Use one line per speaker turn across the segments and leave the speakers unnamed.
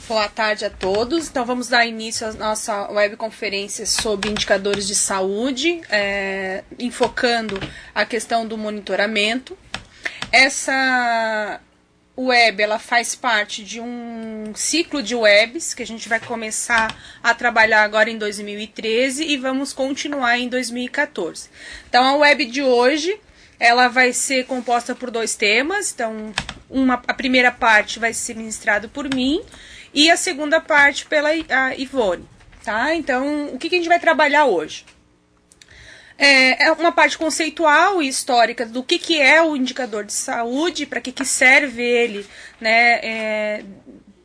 Boa tarde a todos. Então vamos dar início à nossa webconferência sobre indicadores de saúde, enfocando a questão do monitoramento. Essa web ela faz parte de um ciclo de webs que a gente vai começar a trabalhar agora em 2013 e vamos continuar em 2014. Então a web de hoje ela vai ser composta por 2 temas. Então a primeira parte vai ser ministrada por mim e a segunda parte pela Ivone, tá? Então, o que a gente vai trabalhar hoje? É uma parte conceitual e histórica do que é o indicador de saúde, para que serve ele, né,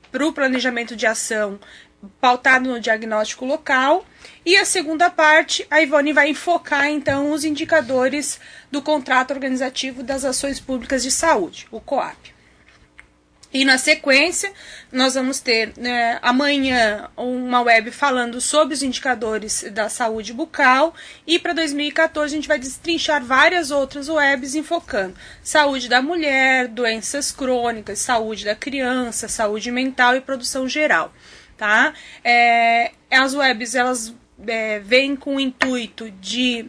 para o planejamento de ação pautado no diagnóstico local. E a segunda parte, a Ivone vai enfocar, então, os indicadores do contrato organizativo das ações públicas de saúde, o COAP. E na sequência, nós vamos ter amanhã uma web falando sobre os indicadores da saúde bucal e para 2014 a gente vai destrinchar várias outras webs enfocando saúde da mulher, doenças crônicas, saúde da criança, saúde mental e produção geral. Tá? As webs elas vêm com o intuito de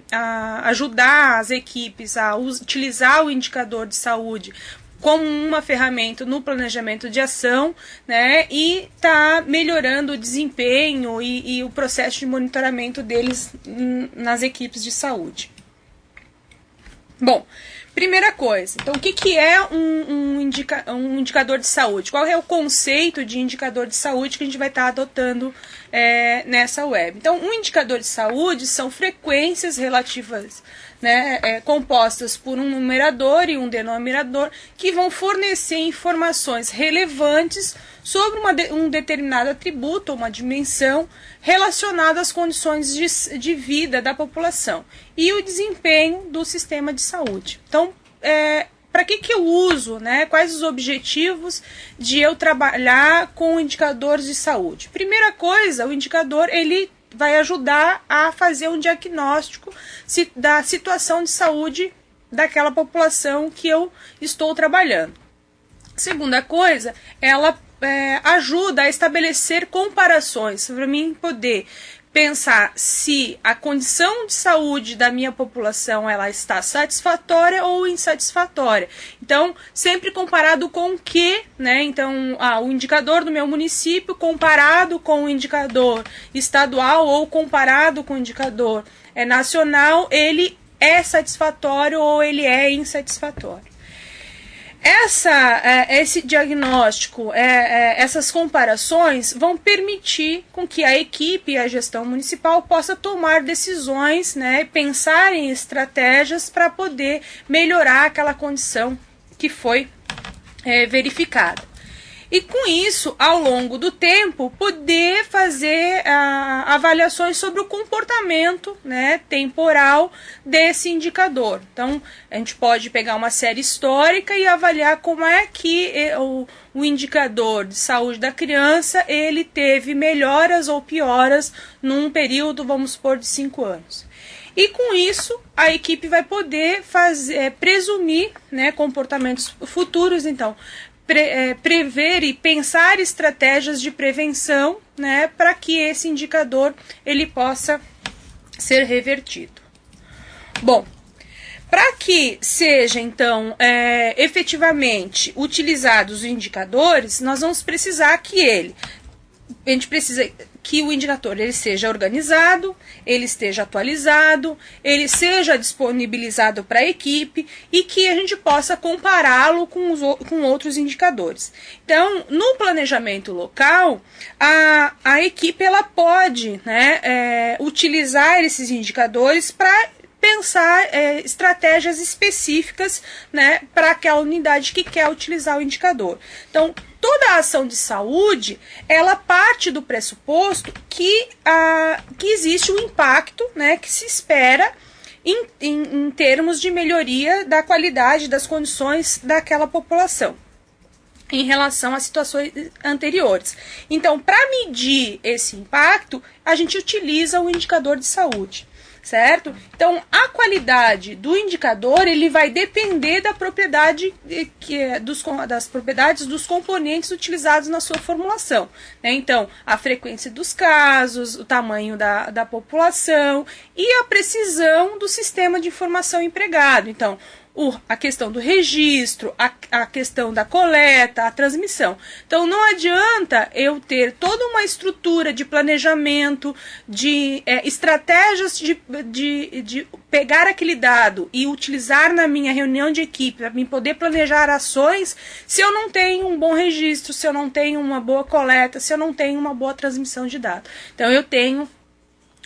ajudar as equipes a utilizar o indicador de saúde como uma ferramenta no planejamento de ação, né, e está melhorando o desempenho e o processo de monitoramento deles nas equipes de saúde. Bom, primeira coisa, então o que é um indicador de saúde? Qual é o conceito de indicador de saúde que a gente vai estar adotando nessa web? Então, um indicador de saúde são frequências relativas, né, compostas por um numerador e um denominador que vão fornecer informações relevantes sobre um determinado atributo ou uma dimensão relacionada às condições de vida da população e o desempenho do sistema de saúde. Então, para que eu uso, né? Quais os objetivos de eu trabalhar com indicadores de saúde? Primeira coisa, o indicador ele vai ajudar a fazer um diagnóstico da situação de saúde daquela população que eu estou trabalhando. Segunda coisa, ela ajuda a estabelecer comparações para mim poder pensar se a condição de saúde da minha população ela está satisfatória ou insatisfatória. Então, sempre comparado com o que, né? Então, o indicador do meu município comparado com o indicador estadual ou comparado com o indicador nacional, ele é satisfatório ou ele é insatisfatório. Esse diagnóstico, essas comparações vão permitir com que a equipe e a gestão municipal possa tomar decisões, né, pensar em estratégias para poder melhorar aquela condição que foi verificada. E com isso, ao longo do tempo, poder fazer avaliações sobre o comportamento, né, temporal desse indicador. Então, a gente pode pegar uma série histórica e avaliar como é que o indicador de saúde da criança ele teve melhoras ou pioras num período, vamos supor, de 5 anos. E com isso, a equipe vai poder presumir, né, comportamentos futuros, então, prever e pensar estratégias de prevenção, né, para que esse indicador ele possa ser revertido. Bom, para que seja então efetivamente utilizados os indicadores, nós vamos precisar que a gente precisa que o indicador ele seja organizado, ele esteja atualizado, ele seja disponibilizado para a equipe e que a gente possa compará-lo com outros indicadores. Então, no planejamento local, a equipe ela pode, né, utilizar esses indicadores para pensar estratégias específicas, né, para aquela unidade que quer utilizar o indicador. Então, toda a ação de saúde, ela parte do pressuposto que existe um impacto, né, que se espera em termos de melhoria da qualidade das condições daquela população em relação a situações anteriores. Então, para medir esse impacto, a gente utiliza o indicador de saúde. certo? Então, a qualidade do indicador, ele vai depender da propriedade das propriedades dos componentes utilizados na sua formulação, né? Então, a frequência dos casos, o tamanho da população e a precisão do sistema de informação empregado. Então, a questão do registro, a questão da coleta, a transmissão. Então, não adianta eu ter toda uma estrutura de planejamento, de estratégias de pegar aquele dado e utilizar na minha reunião de equipe, para mim poder planejar ações, se eu não tenho um bom registro, se eu não tenho uma boa coleta, se eu não tenho uma boa transmissão de dados. Então, eu tenho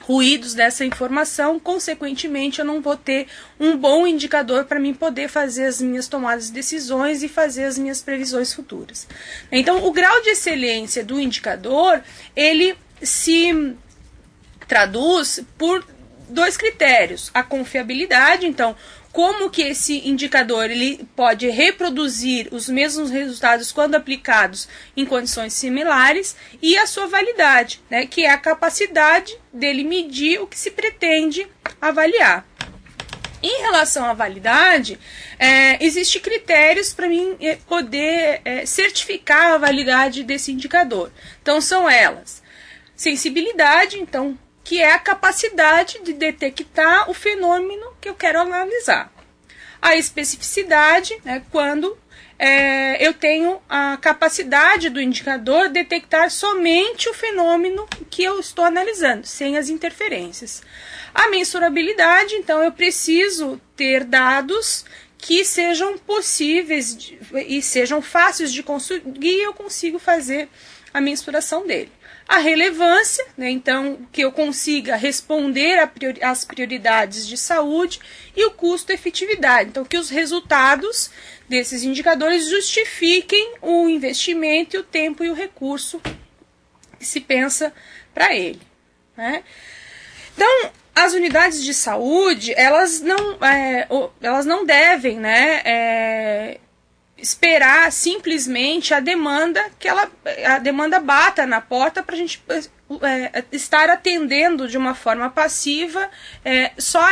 ruídos dessa informação, consequentemente eu não vou ter um bom indicador para mim poder fazer as minhas tomadas de decisões e fazer as minhas previsões futuras. Então, o grau de excelência do indicador, ele se traduz por dois critérios: a confiabilidade, então, como que esse indicador ele pode reproduzir os mesmos resultados quando aplicados em condições similares, e a sua validade, né, que é a capacidade dele medir o que se pretende avaliar. Em relação à validade, existem critérios para mim poder certificar a validade desse indicador. Então, são elas: sensibilidade, então, que é a capacidade de detectar o fenômeno que eu quero analisar. A especificidade, né, quando eu tenho a capacidade do indicador de detectar somente o fenômeno que eu estou analisando, sem as interferências. A mensurabilidade, então, eu preciso ter dados que sejam possíveis e sejam fáceis de conseguir, e eu consigo fazer a mensuração dele. A relevância, né, então, que eu consiga responder às prioridades de saúde, e o custo-efetividade, então, que os resultados desses indicadores justifiquem o investimento, e o tempo e o recurso que se pensa para ele, né? Então, as unidades de saúde, elas não devem, né, esperar simplesmente a demanda bata na porta para a gente estar atendendo de uma forma passiva só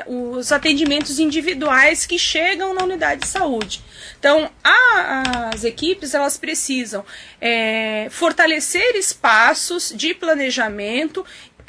os atendimentos individuais que chegam na unidade de saúde. Então, as equipes, elas precisam fortalecer espaços de planejamento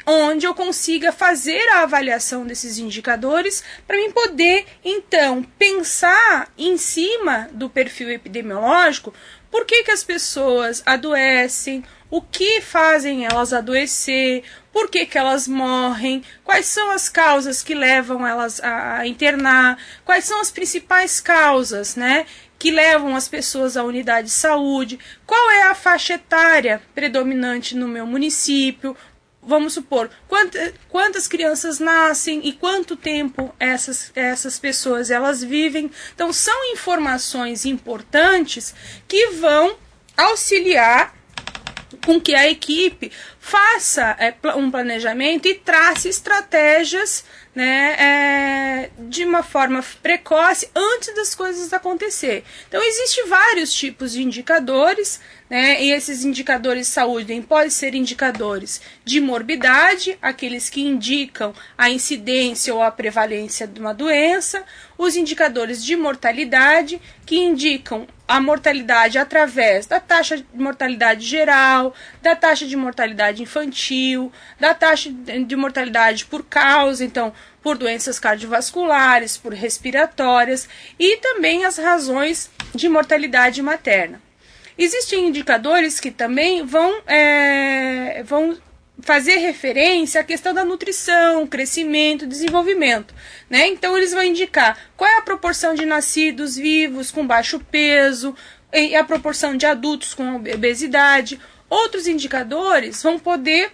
onde eu consiga fazer a avaliação desses indicadores para mim poder, então, pensar em cima do perfil epidemiológico, por que as pessoas adoecem, o que fazem elas adoecer, por que elas morrem, quais são as causas que levam elas a internar, quais são as principais causas, né, que levam as pessoas à unidade de saúde, qual é a faixa etária predominante no meu município. Vamos supor, quantas crianças nascem e quanto tempo essas pessoas elas vivem. Então, são informações importantes que vão auxiliar com que a equipe faça um planejamento e trace estratégias, né, de uma forma precoce antes das coisas acontecer. Então, existem vários tipos de indicadores, né, e esses indicadores de saúde podem ser indicadores de morbidade, aqueles que indicam a incidência ou a prevalência de uma doença, os indicadores de mortalidade, que indicam a mortalidade através da taxa de mortalidade geral, da taxa de mortalidade infantil, da taxa de mortalidade por causa, então, por doenças cardiovasculares, por respiratórias, e também as razões de mortalidade materna. Existem indicadores que também vão fazer referência à questão da nutrição, crescimento, desenvolvimento, né? Então, eles vão indicar qual é a proporção de nascidos vivos com baixo peso, e a proporção de adultos com obesidade. Outros indicadores vão poder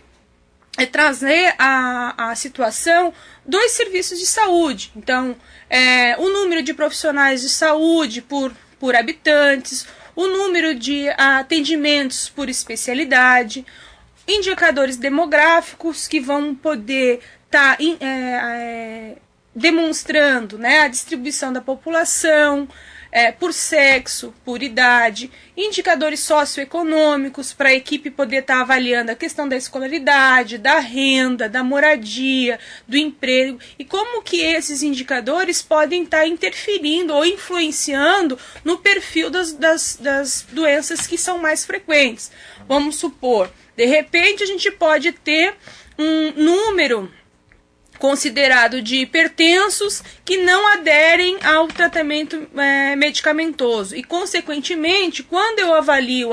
trazer a situação dos serviços de saúde. Então, o número de profissionais de saúde por habitantes, o número de atendimentos por especialidade, indicadores demográficos que vão poder estar demonstrando, né, a distribuição da população, por sexo, por idade, indicadores socioeconômicos para a equipe poder estar avaliando a questão da escolaridade, da renda, da moradia, do emprego e como que esses indicadores podem estar interferindo ou influenciando no perfil das doenças que são mais frequentes. Vamos supor, de repente a gente pode ter um número considerado de hipertensos que não aderem ao tratamento medicamentoso. E, consequentemente, quando eu avalio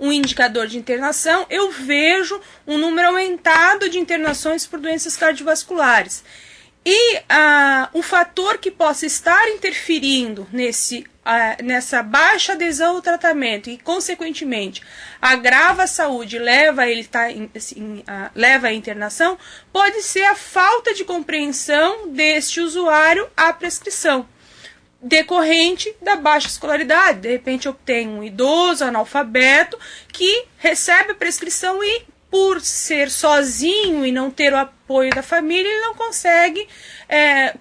um indicador de internação, eu vejo um número aumentado de internações por doenças cardiovasculares. E o fator que possa estar interferindo nessa baixa adesão ao tratamento e, consequentemente, agrava a saúde e leva leva à internação, pode ser a falta de compreensão deste usuário à prescrição, decorrente da baixa escolaridade. De repente, eu tenho um idoso analfabeto que recebe a prescrição e, por ser sozinho e não ter o apoio da família, ele não consegue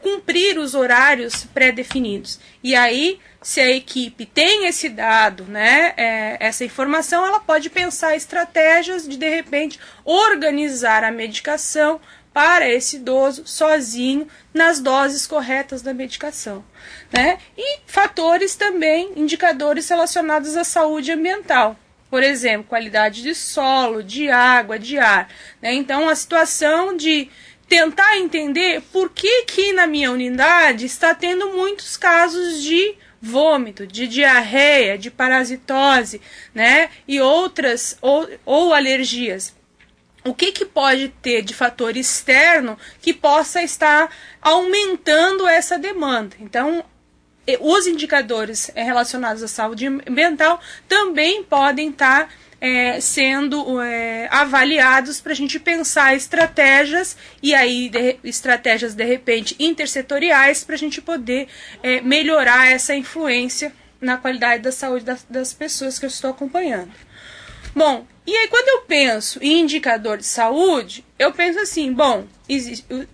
cumprir os horários pré-definidos. E aí, se a equipe tem esse dado, né, essa informação, ela pode pensar estratégias de repente, organizar a medicação para esse idoso sozinho nas doses corretas da medicação, né? E fatores também, indicadores relacionados à saúde ambiental. Por exemplo, qualidade de solo, de água, de ar, né? Então, a situação de tentar entender por que na minha unidade está tendo muitos casos de vômito, de diarreia, de parasitose, né? E outras, ou alergias. O que pode ter de fator externo que possa estar aumentando essa demanda? Então, os indicadores relacionados à saúde ambiental também podem estar sendo avaliados para a gente pensar estratégias e aí estratégias de repente intersetoriais para a gente poder melhorar essa influência na qualidade da saúde das pessoas que eu estou acompanhando. Bom, e aí quando eu penso em indicador de saúde, eu penso assim, bom,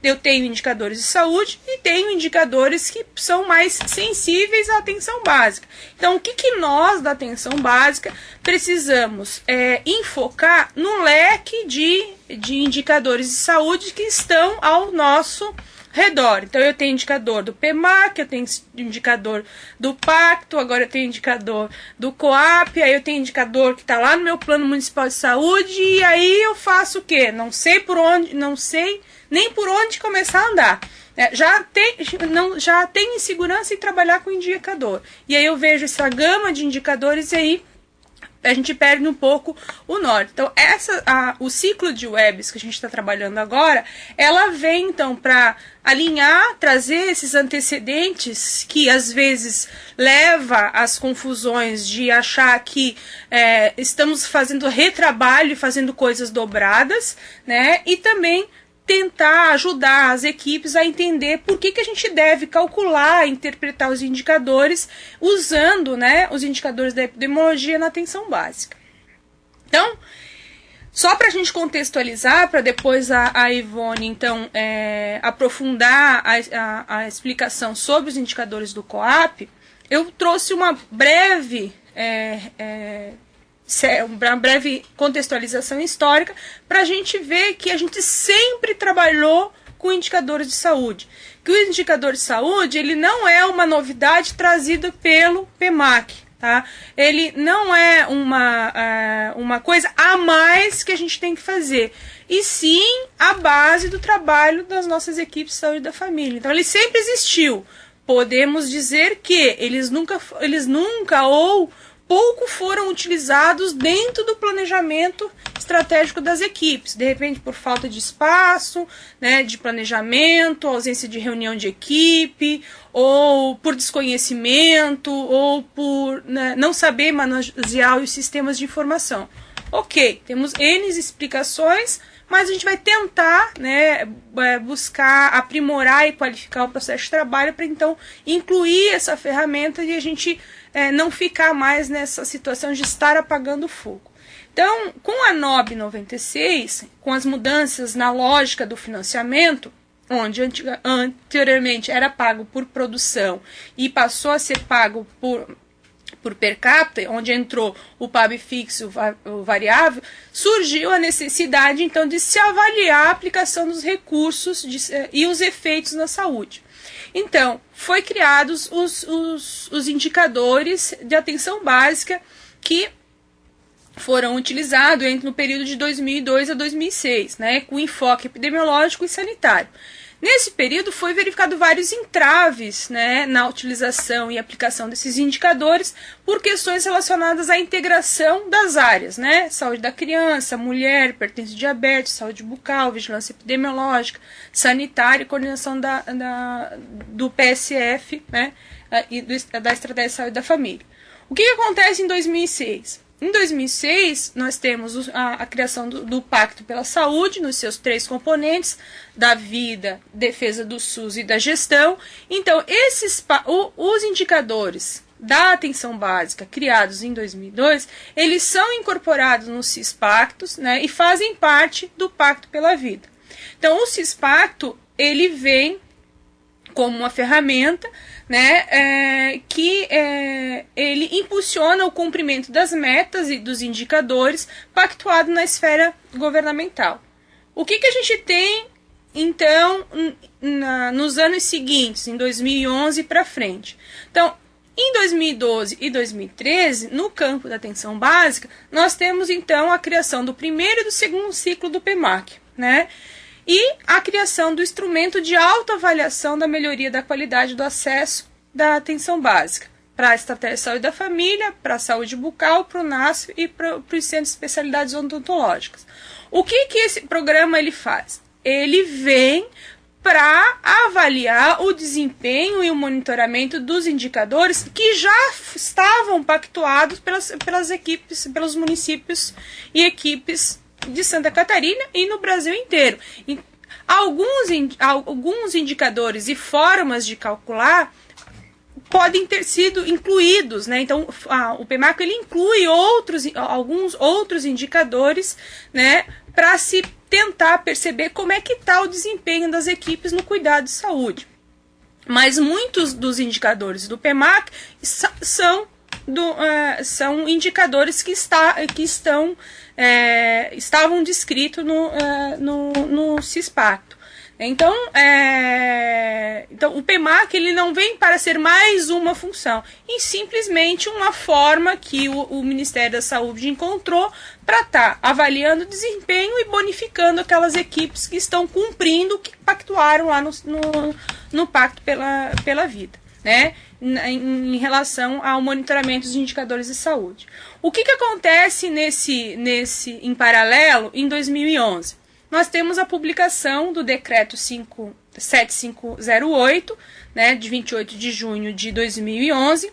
eu tenho indicadores de saúde e tenho indicadores que são mais sensíveis à atenção básica. Então, o que nós da atenção básica precisamos enfocar no leque de indicadores de saúde que estão ao nosso redor. Então, eu tenho indicador do PEMAC, eu tenho indicador do Pacto, agora eu tenho indicador do COAP, aí eu tenho indicador que está lá no meu Plano Municipal de Saúde, e aí eu faço o quê? Não sei nem por onde começar a andar. Já tenho insegurança em trabalhar com indicador. E aí eu vejo essa gama de indicadores e aí a gente perde um pouco o norte. Então, o ciclo de webs que a gente está trabalhando agora, ela vem, então, para alinhar, trazer esses antecedentes que, às vezes, leva às confusões de achar que estamos fazendo retrabalho e fazendo coisas dobradas, né? E também tentar ajudar as equipes a entender por que a gente deve calcular, interpretar os indicadores usando, né, os indicadores da epidemiologia na atenção básica. Então, só para a gente contextualizar, para depois a Ivone, então, aprofundar a explicação sobre os indicadores do COAP, eu trouxe uma breve contextualização histórica para a gente ver que a gente sempre trabalhou com indicadores de saúde. Que o indicador de saúde ele não é uma novidade trazida pelo PEMAC. Tá? Ele não é uma coisa a mais que a gente tem que fazer, e sim a base do trabalho das nossas equipes de saúde da família. Então ele sempre existiu. Podemos dizer que eles nunca ou pouco foram utilizados dentro do planejamento estratégico das equipes, de repente por falta de espaço, né, de planejamento, ausência de reunião de equipe, ou por desconhecimento, ou por não saber manusear os sistemas de informação. Ok, temos N explicações, mas a gente vai tentar, né, buscar aprimorar e qualificar o processo de trabalho para então incluir essa ferramenta e a gente não ficar mais nessa situação de estar apagando fogo. Então, com a NOB 96, com as mudanças na lógica do financiamento, onde anteriormente era pago por produção e passou a ser pago por per capita, onde entrou o PAB fixo, o variável, surgiu a necessidade, então, de se avaliar a aplicação dos recursos e os efeitos na saúde. Então, foi criados os indicadores de atenção básica que foram utilizados no período de 2002 a 2006, né, com enfoque epidemiológico e sanitário. Nesse período foi verificado vários entraves, né, na utilização e aplicação desses indicadores por questões relacionadas à integração das áreas, né, saúde da criança, mulher, hipertensão e diabetes, saúde bucal, vigilância epidemiológica, sanitária e coordenação do PSF, né, e da Estratégia de Saúde da Família. O que acontece em 2006? Em 2006, nós temos a criação do Pacto pela Saúde, nos seus 3 componentes, da vida, defesa do SUS e da gestão. Então, os indicadores da atenção básica criados em 2002, eles são incorporados no CIS-Pactos, né, e fazem parte do Pacto pela Vida. Então, o CIS-Pacto, ele vem como uma ferramenta, né, ele impulsiona o cumprimento das metas e dos indicadores pactuados na esfera governamental. O que a gente tem, então, nos anos seguintes, em 2011 para frente? Então, em 2012 e 2013, no campo da atenção básica, nós temos, então, a criação do primeiro e do segundo ciclo do PEMAC, né? E a criação do instrumento de autoavaliação da melhoria da qualidade do acesso da atenção básica para a Estratégia de Saúde da Família, para a saúde bucal, para o NASF e para os centros de especialidades odontológicas. O que esse programa ele faz? Ele vem para avaliar o desempenho e o monitoramento dos indicadores que já estavam pactuados pelas equipes, pelos municípios e equipes de Santa Catarina e no Brasil inteiro. Alguns indicadores e formas de calcular podem ter sido incluídos, né? Então, o PEMAC ele inclui alguns outros indicadores, né, para se tentar perceber como é que está o desempenho das equipes no cuidado de saúde. Mas muitos dos indicadores do PEMAC são indicadores que estavam descritos no CIS-Pacto. Então, o PEMAC ele não vem para ser mais uma função, e simplesmente uma forma que o Ministério da Saúde encontrou para estar avaliando o desempenho e bonificando aquelas equipes que estão cumprindo o que pactuaram lá no Pacto pela Vida, né? Em relação ao monitoramento dos indicadores de saúde. O que acontece em paralelo em 2011? Nós temos a publicação do Decreto 7508, né, de 28 de junho de 2011,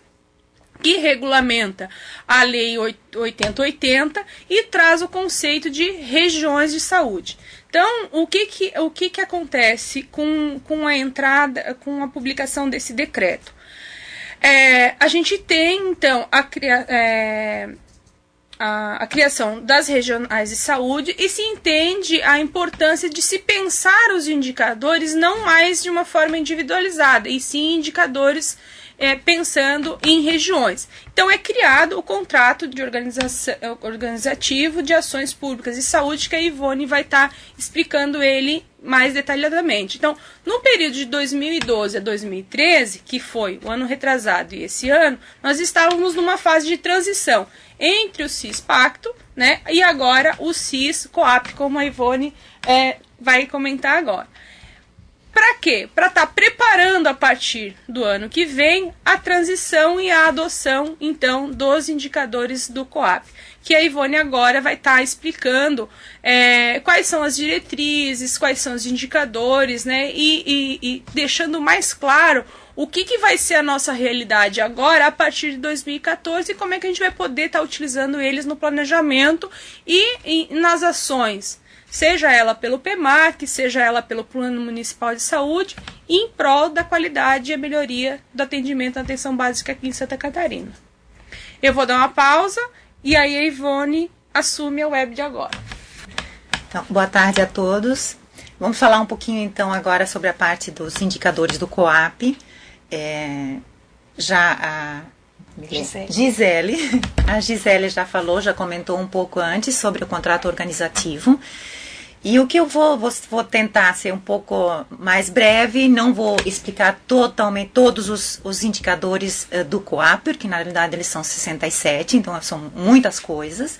que regulamenta a Lei 8080 e traz o conceito de regiões de saúde. Então, o que acontece com a publicação desse decreto? A gente tem, então, a criação das regionais de saúde e se entende a importância de se pensar os indicadores não mais de uma forma individualizada, e sim indicadores pensando em regiões. Então é criado o contrato de organizativo de ações públicas de saúde, que a Ivone vai estar explicando ele mais detalhadamente. Então, no período de 2012 a 2013, que foi o ano retrasado e esse ano, nós estávamos numa fase de transição entre o CIS-Pacto, né, e agora o CIS-Coap, como a Ivone vai comentar agora. Para quê? Para estar preparando a partir do ano que vem a transição e a adoção, então, dos indicadores do COAP, que a Ivone agora vai estar explicando quais são as diretrizes, quais são os indicadores, né, e deixando mais claro o que vai ser a nossa realidade agora a partir de 2014 e como é que a gente vai poder estar utilizando eles no planejamento e nas ações, seja ela pelo PEMAC, seja ela pelo Plano Municipal de Saúde, em prol da qualidade e a melhoria do atendimento à atenção básica aqui em Santa Catarina. Eu vou dar uma pausa e aí a Ivone assume a web de agora.
Então, boa tarde a todos. Vamos falar um pouquinho então agora sobre a parte dos indicadores do COAP. A Gisele já falou, já comentou um pouco antes sobre o contrato organizativo. E o que eu vou tentar ser um pouco mais breve, não vou explicar totalmente todos os indicadores do COAP, porque na realidade eles são 67, então são muitas coisas.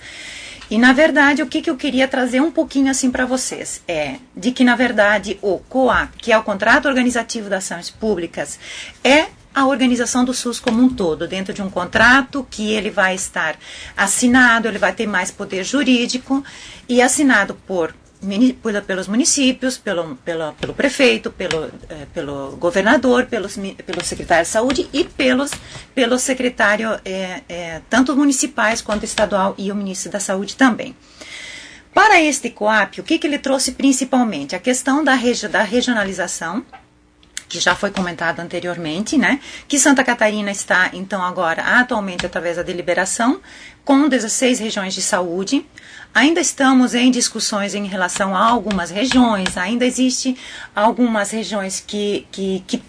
E na verdade o que eu queria trazer um pouquinho assim para vocês é de que na verdade o COAP, que é o Contrato Organizativo das Ações Públicas, é a organização do SUS como um todo, dentro de um contrato que ele vai estar assinado, ele vai ter mais poder jurídico e assinado pelos municípios, pelo prefeito, pelo governador, pelo secretário de saúde e pelo secretário, tanto municipais quanto estadual e o ministro da saúde também. Para este COAP, o que ele trouxe principalmente? A questão da regionalização, que já foi comentado anteriormente, né? Que Santa Catarina está, então, agora, atualmente, através da deliberação, com 16 regiões de saúde. Ainda estamos em discussões em relação a algumas regiões, ainda existe algumas regiões que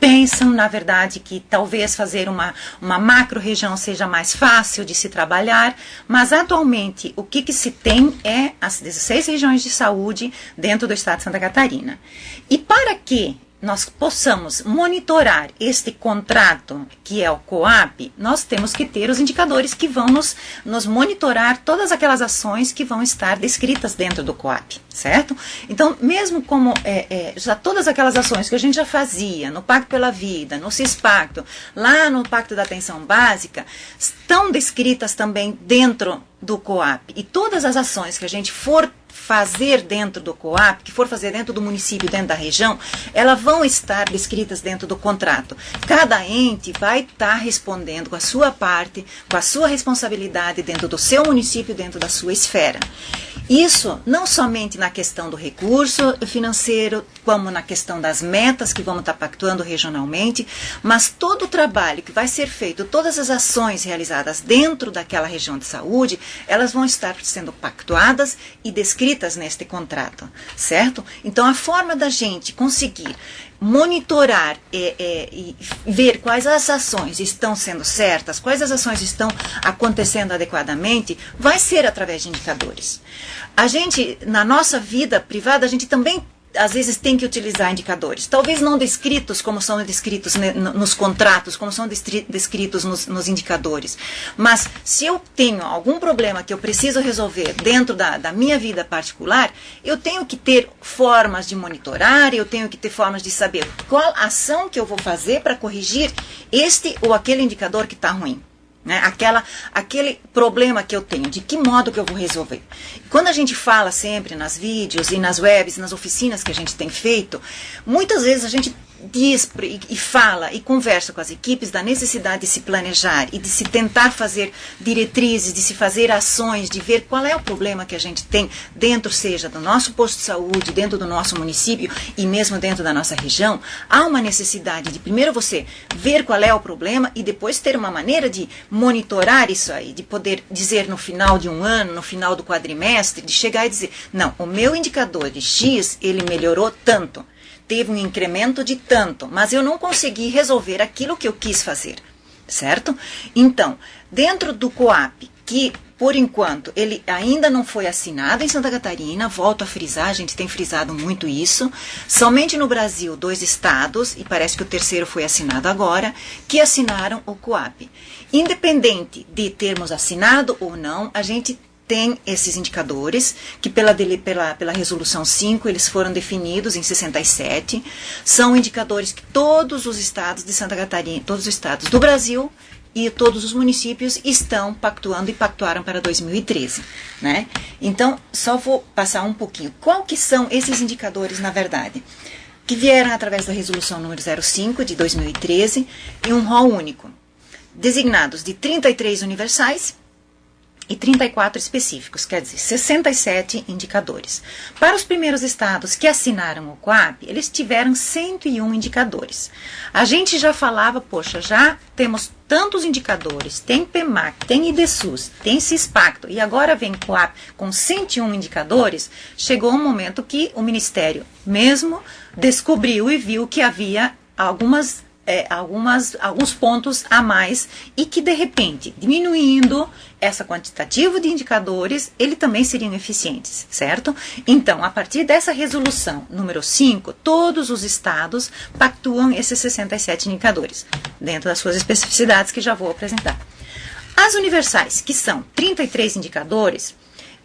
pensam, na verdade, que talvez fazer uma macro-região seja mais fácil de se trabalhar, mas atualmente o que se tem é as 16 regiões de saúde dentro do estado de Santa Catarina. E para que nós possamos monitorar este contrato, que é o COAP, nós temos que ter os indicadores que vão nos monitorar todas aquelas ações que vão estar descritas dentro do COAP, certo? Então, mesmo como já todas aquelas ações que a gente já fazia no Pacto pela Vida, no CISPACTO, lá no Pacto da Atenção Básica, estão descritas também dentro do COAP. E todas as ações que a gente for fazer dentro do COAP, que for fazer dentro do município, dentro da região, elas vão estar descritas dentro do contrato. Cada ente vai estar respondendo com a sua parte, com a sua responsabilidade dentro do seu município, dentro da sua esfera. Isso não somente na questão do recurso financeiro, como na questão das metas que vamos estar pactuando regionalmente, mas todo o trabalho que vai ser feito, todas as ações realizadas dentro daquela região de saúde, elas vão estar sendo pactuadas e descritas neste contrato, certo? Então, a forma da gente conseguir monitorar e ver quais as ações estão sendo certas, quais as ações estão acontecendo adequadamente, vai ser através de indicadores. A gente, na nossa vida privada, a gente também às vezes tem que utilizar indicadores, talvez não descritos como são descritos nos contratos, como são descritos nos indicadores, mas se eu tenho algum problema que eu preciso resolver dentro da minha vida particular, eu tenho que ter formas de monitorar, eu tenho que ter formas de saber qual ação que eu vou fazer para corrigir este ou aquele indicador que está ruim. Né? Aquele problema que eu tenho, de que modo que eu vou resolver. Quando a gente fala sempre nas vídeos e nas webs, nas oficinas que a gente tem feito, muitas vezes a gente diz e fala e conversa com as equipes da necessidade de se planejar e de se tentar fazer diretrizes, de se fazer ações, de ver qual é o problema que a gente tem dentro, seja do nosso posto de saúde, dentro do nosso município e mesmo dentro da nossa região. Há uma necessidade de primeiro você ver qual é o problema e depois ter uma maneira de monitorar isso aí, de poder dizer no final de um ano, no final do quadrimestre, de chegar e dizer, não, o meu indicador de X, ele melhorou tanto. Teve um incremento de tanto, mas eu não consegui resolver aquilo que eu quis fazer, certo? Então, dentro do COAP, que por enquanto ele ainda não foi assinado em Santa Catarina, volto a frisar, a gente tem frisado muito isso, somente no Brasil 2 estados, e parece que o terceiro foi assinado agora, que assinaram o COAP. Independente de termos assinado ou não, a gente tem esses indicadores, que pela resolução 5, eles foram definidos em 67, são indicadores que todos os estados de Santa Catarina, todos os estados do Brasil e todos os municípios estão pactuando e pactuaram para 2013, né? Então, só vou passar um pouquinho. Qual que são esses indicadores, na verdade? Que vieram através da resolução número 05 de 2013 em um rol único, designados de 33 universais, e 34 específicos, quer dizer, 67 indicadores. Para os primeiros estados que assinaram o COAP, eles tiveram 101 indicadores. A gente já falava, poxa, já temos tantos indicadores, tem PEMAC, tem IDSUS, tem CISPACTO, e agora vem COAP com 101 indicadores, chegou um momento que o Ministério mesmo descobriu e viu que havia alguns pontos a mais e que, de repente, diminuindo essa quantitativa de indicadores, eles também seriam eficientes, certo? Então, a partir dessa resolução número 5, todos os estados pactuam esses 67 indicadores, dentro das suas especificidades que já vou apresentar. As universais, que são 33 indicadores,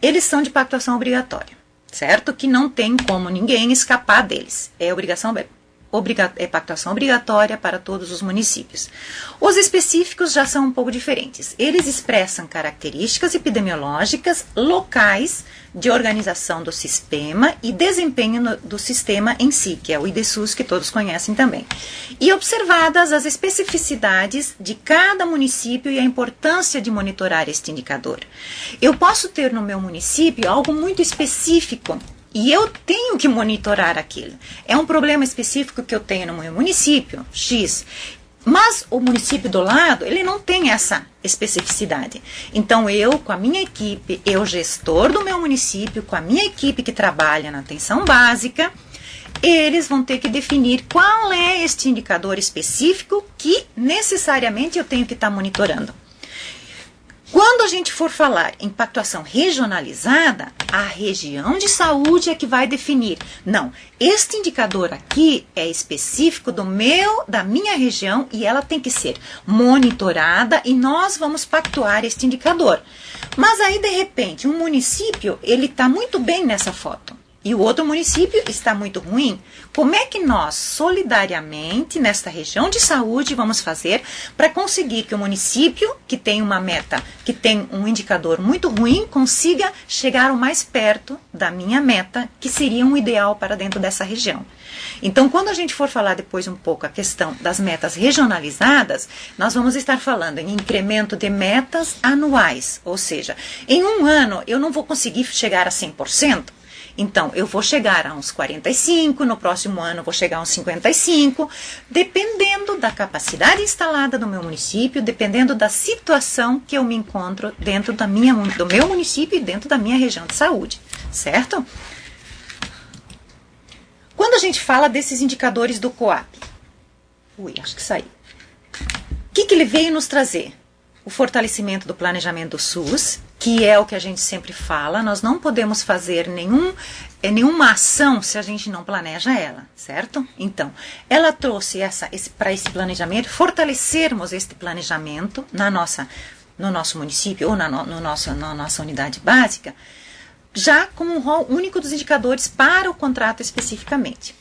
eles são de pactuação obrigatória, certo? Que não tem como ninguém escapar deles. É pactuação obrigatória para todos os municípios. Os específicos já são um pouco diferentes. Eles expressam características epidemiológicas locais de organização do sistema e desempenho do sistema em si, que é o IDSUS, que todos conhecem também. E observadas as especificidades de cada município e a importância de monitorar este indicador. Eu posso ter no meu município algo muito específico e eu tenho que monitorar aquilo. É um problema específico que eu tenho no meu município, X. Mas o município do lado, ele não tem essa especificidade. Então, eu, com a minha equipe, eu, gestor do meu município, com a minha equipe que trabalha na atenção básica, eles vão ter que definir qual é este indicador específico que necessariamente eu tenho que estar monitorando. Quando a gente for falar em pactuação regionalizada, a região de saúde é que vai definir. Não, este indicador aqui é específico da minha região e ela tem que ser monitorada e nós vamos pactuar este indicador. Mas aí, de repente, um município, ele está muito bem nessa foto e o outro município está muito ruim. Como é que nós, solidariamente, nesta região de saúde, vamos fazer para conseguir que o município, que tem uma meta, que tem um indicador muito ruim, consiga chegar o mais perto da minha meta, que seria um ideal para dentro dessa região? Então, quando a gente for falar depois um pouco a questão das metas regionalizadas, nós vamos estar falando em incremento de metas anuais, ou seja, em um ano eu não vou conseguir chegar a 100%, então, eu vou chegar a uns 45, no próximo ano eu vou chegar a uns 55, dependendo da capacidade instalada do meu município, dependendo da situação que eu me encontro dentro do meu município e dentro da minha região de saúde, certo? Quando a gente fala desses indicadores do COAP, acho que saiu. O que ele veio nos trazer? O fortalecimento do planejamento do SUS, que é o que a gente sempre fala, nós não podemos fazer nenhuma ação se a gente não planeja ela, certo? Então, ela trouxe para esse planejamento, fortalecermos este planejamento no nosso município ou na nossa unidade básica, já como um rol único dos indicadores para o contrato especificamente.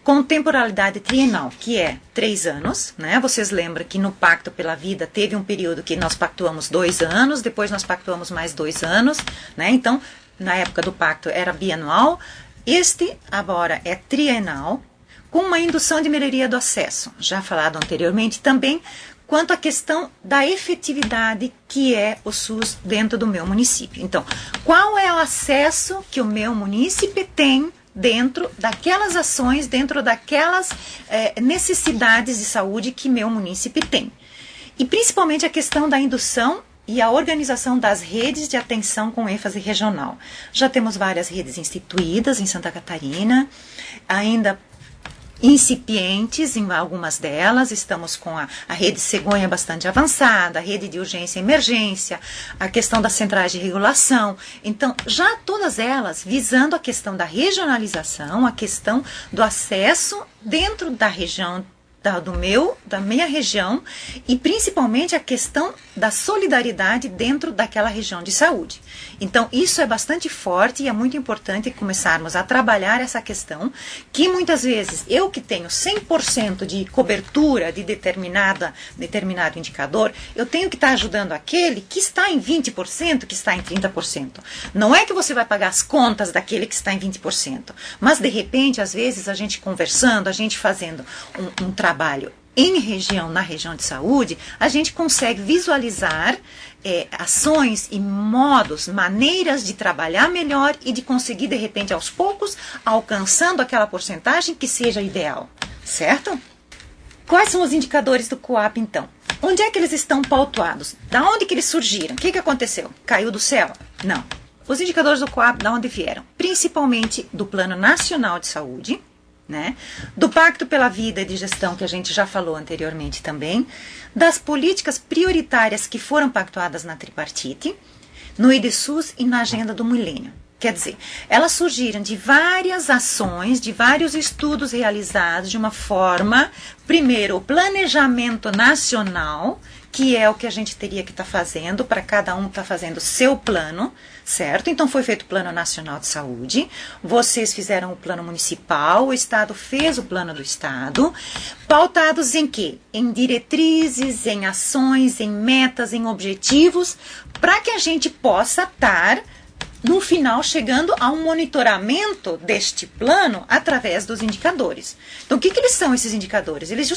Com temporalidade trienal, que é 3 anos, né? Vocês lembram que no Pacto pela Vida teve um período que nós pactuamos 2 anos, depois nós pactuamos mais 2 anos, né? Então, na época do pacto era bianual, este agora é trienal, com uma indução de melhoria do acesso, já falado anteriormente também, quanto à questão da efetividade que é o SUS dentro do meu município. Então, qual é o acesso que o meu município tem dentro daquelas ações, dentro daquelas necessidades de saúde que meu município tem. E principalmente a questão da indução e a organização das redes de atenção com ênfase regional. Já temos várias redes instituídas em Santa Catarina, ainda incipientes em algumas delas, estamos com a rede cegonha bastante avançada, a rede de urgência e emergência, a questão das centrais de regulação. Então, já todas elas visando a questão da regionalização, a questão do acesso dentro da região, da minha região, e principalmente a questão da solidariedade dentro daquela região de saúde. Então, isso é bastante forte e é muito importante começarmos a trabalhar essa questão, que muitas vezes eu que tenho 100% de cobertura de determinado indicador, eu tenho que estar ajudando aquele que está em 20%, que está em 30%. Não é que você vai pagar as contas daquele que está em 20%, mas de repente, às vezes, a gente conversando, a gente fazendo um trabalho na região de saúde, a gente consegue visualizar ações e modos, maneiras de trabalhar melhor e de conseguir, de repente, aos poucos, alcançando aquela porcentagem que seja ideal, certo? Quais são os indicadores do COAP, então? Onde é que eles estão pautuados? Da onde que eles surgiram? O que aconteceu? Caiu do céu? Não. Os indicadores do COAP, da onde vieram? Principalmente do Plano Nacional de Saúde, né? Do Pacto pela Vida e de Gestão, que a gente já falou anteriormente também, das políticas prioritárias que foram pactuadas na tripartite, no IDSUS e na Agenda do Milênio. Quer dizer, elas surgiram de várias ações, de vários estudos realizados de uma forma, primeiro, o planejamento nacional, que é o que a gente teria que estar fazendo, para cada um estar fazendo seu plano, certo? Então foi feito o Plano Nacional de Saúde, vocês fizeram o plano municipal, o Estado fez o plano do Estado, pautados em quê? Em diretrizes, em ações, em metas, em objetivos, para que a gente possa estar no final, chegando a um monitoramento deste plano através dos indicadores. Então, o que eles são, esses indicadores? Eles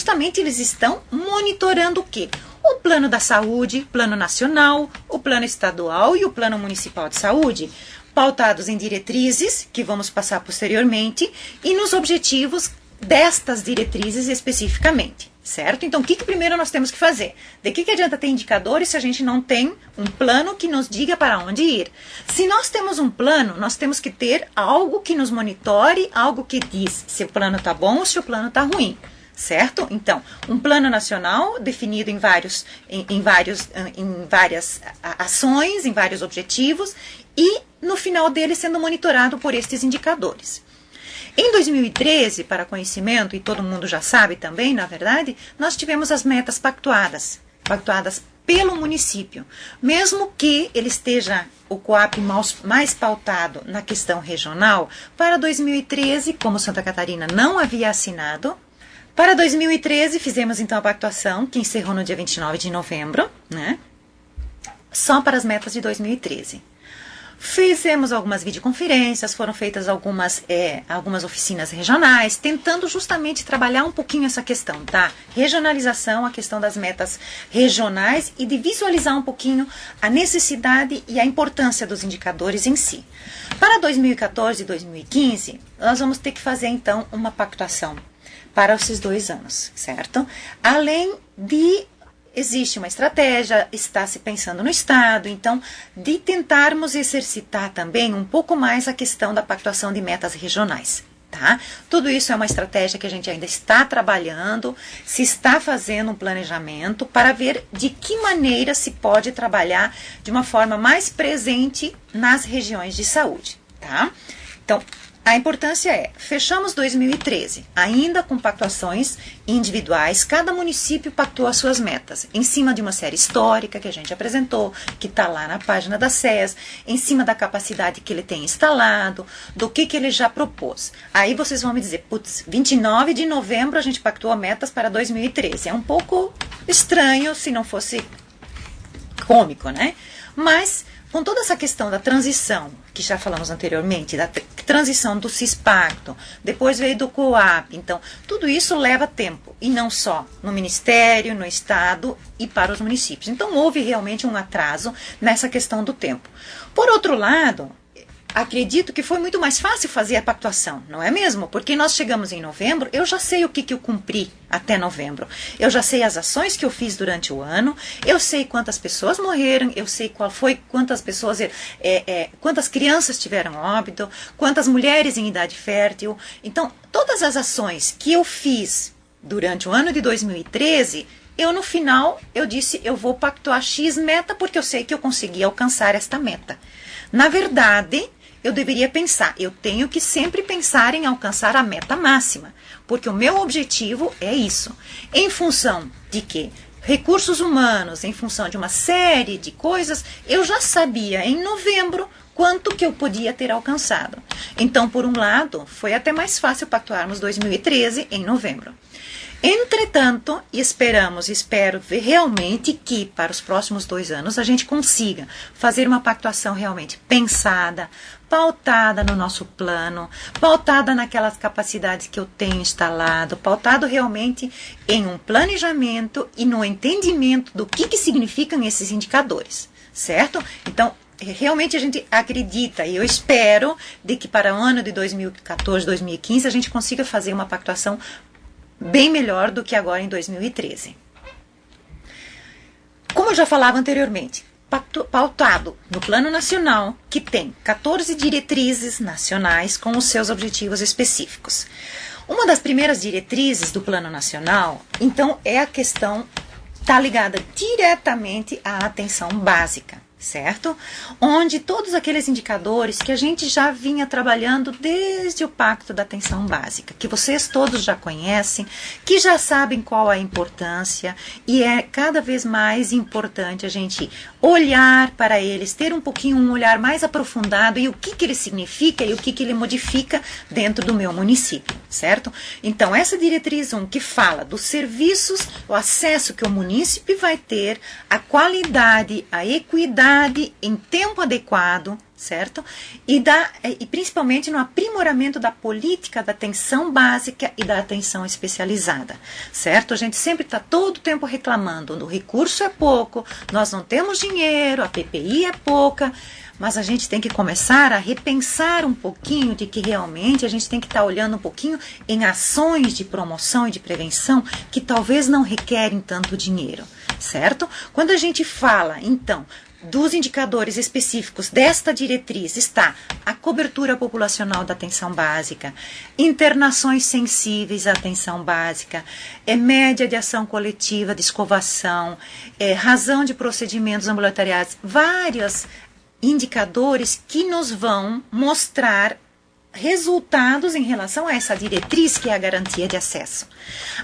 estão monitorando o quê? O plano da saúde, plano nacional, o plano estadual e o plano municipal de saúde, pautados em diretrizes, que vamos passar posteriormente, e nos objetivos destas diretrizes especificamente. Certo? Então, o que primeiro nós temos que fazer? De que adianta ter indicadores se a gente não tem um plano que nos diga para onde ir? Se nós temos um plano, nós temos que ter algo que nos monitore, algo que diz se o plano está bom ou se o plano está ruim. Certo? Então, um plano nacional definido em várias ações, em vários objetivos e, no final dele, sendo monitorado por estes indicadores. Em 2013, para conhecimento, e todo mundo já sabe também, na verdade, nós tivemos as metas pactuadas pelo município. Mesmo que ele esteja, o COAP, mais pautado na questão regional, para 2013, como Santa Catarina não havia assinado, para 2013 fizemos então a pactuação, que encerrou no dia 29 de novembro, né? Só para as metas de 2013. Fizemos algumas videoconferências, foram feitas algumas oficinas regionais, tentando justamente trabalhar um pouquinho essa questão da regionalização, a questão das metas regionais e de visualizar um pouquinho a necessidade e a importância dos indicadores em si. Para 2014 e 2015, nós vamos ter que fazer então uma pactuação para esses 2 anos, certo? Além de existe uma estratégia, está se pensando no Estado, então, de tentarmos exercitar também um pouco mais a questão da pactuação de metas regionais, tá? Tudo isso é uma estratégia que a gente ainda está trabalhando, se está fazendo um planejamento para ver de que maneira se pode trabalhar de uma forma mais presente nas regiões de saúde, tá? Então, a importância é, fechamos 2013, ainda com pactuações individuais, cada município pactuou as suas metas, em cima de uma série histórica que a gente apresentou, que está lá na página da SES, em cima da capacidade que ele tem instalado, do que ele já propôs. Aí vocês vão me dizer, putz, 29 de novembro a gente pactuou metas para 2013. É um pouco estranho se não fosse cômico, né? Mas com toda essa questão da transição, que já falamos anteriormente, da transição do CISPACTO, depois veio do COAP, então tudo isso leva tempo, e não só no Ministério, no Estado e para os municípios. Então houve realmente um atraso nessa questão do tempo. Por outro lado, acredito que foi muito mais fácil fazer a pactuação, não é mesmo? Porque nós chegamos em novembro, eu já sei o que eu cumpri até novembro. Eu já sei as ações que eu fiz durante o ano, eu sei quantas pessoas morreram, eu sei quantas pessoas, quantas crianças tiveram óbito, quantas mulheres em idade fértil. Então, todas as ações que eu fiz durante o ano de 2013, no final, eu disse, eu vou pactuar X meta, porque eu sei que eu consegui alcançar esta meta. Na verdade, eu deveria pensar, eu tenho que sempre pensar em alcançar a meta máxima, porque o meu objetivo é isso. Em função de quê? Recursos humanos, em função de uma série de coisas, eu já sabia em novembro quanto que eu podia ter alcançado. Então, por um lado, foi até mais fácil pactuarmos 2013 em novembro. Entretanto, espero ver realmente que para os próximos 2 anos a gente consiga fazer uma pactuação realmente pensada, pautada no nosso plano, pautada naquelas capacidades que eu tenho instalado, pautado realmente em um planejamento e no entendimento do que significam esses indicadores, certo? Então, realmente a gente acredita e eu espero de que para o ano de 2014, 2015 a gente consiga fazer uma pactuação bem melhor do que agora em 2013. Como eu já falava anteriormente, pautado no Plano Nacional, que tem 14 diretrizes nacionais com os seus objetivos específicos. Uma das primeiras diretrizes do Plano Nacional, então, é a questão, está ligada diretamente à atenção básica, certo? Onde todos aqueles indicadores que a gente já vinha trabalhando desde o Pacto da Atenção Básica, que vocês todos já conhecem, que já sabem qual a importância, e é cada vez mais importante a gente olhar para eles, ter um olhar mais aprofundado e o que ele significa e o que ele modifica dentro do meu município, certo? Então, essa diretriz 1 que fala dos serviços, o acesso que o município vai ter, a qualidade, a equidade em tempo adequado, certo? E principalmente no aprimoramento da política da atenção básica e da atenção especializada, certo? A gente sempre está todo o tempo reclamando, o recurso é pouco, nós não temos dinheiro, a PPI é pouca, mas a gente tem que começar a repensar um pouquinho de que realmente a gente tem que estar olhando um pouquinho em ações de promoção e de prevenção que talvez não requerem tanto dinheiro, certo? Quando a gente fala, então, dos indicadores específicos desta diretriz está a cobertura populacional da atenção básica, internações sensíveis à atenção básica, média de ação coletiva de escovação, razão de procedimentos ambulatoriais, vários indicadores que nos vão mostrar resultados em relação a essa diretriz que é a garantia de acesso.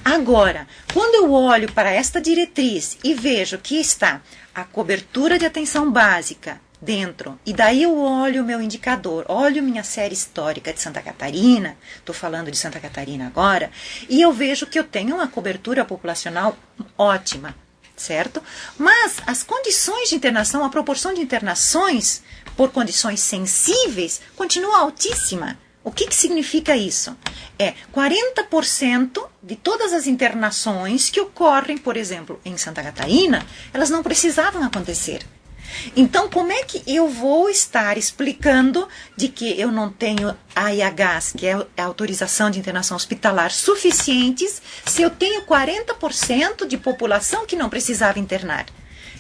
Agora, quando eu olho para esta diretriz e vejo que está a cobertura de atenção básica dentro, e daí eu olho o meu indicador, olho minha série histórica de Santa Catarina, estou falando de Santa Catarina agora, e eu vejo que eu tenho uma cobertura populacional ótima, certo? Mas as condições de internação, a proporção de internações por condições sensíveis continua altíssima. O que significa isso? 40% de todas as internações que ocorrem, por exemplo, em Santa Catarina, elas não precisavam acontecer. Então, como é que eu vou estar explicando de que eu não tenho AIHs, que é a autorização de internação hospitalar, suficientes, se eu tenho 40% de população que não precisava internar?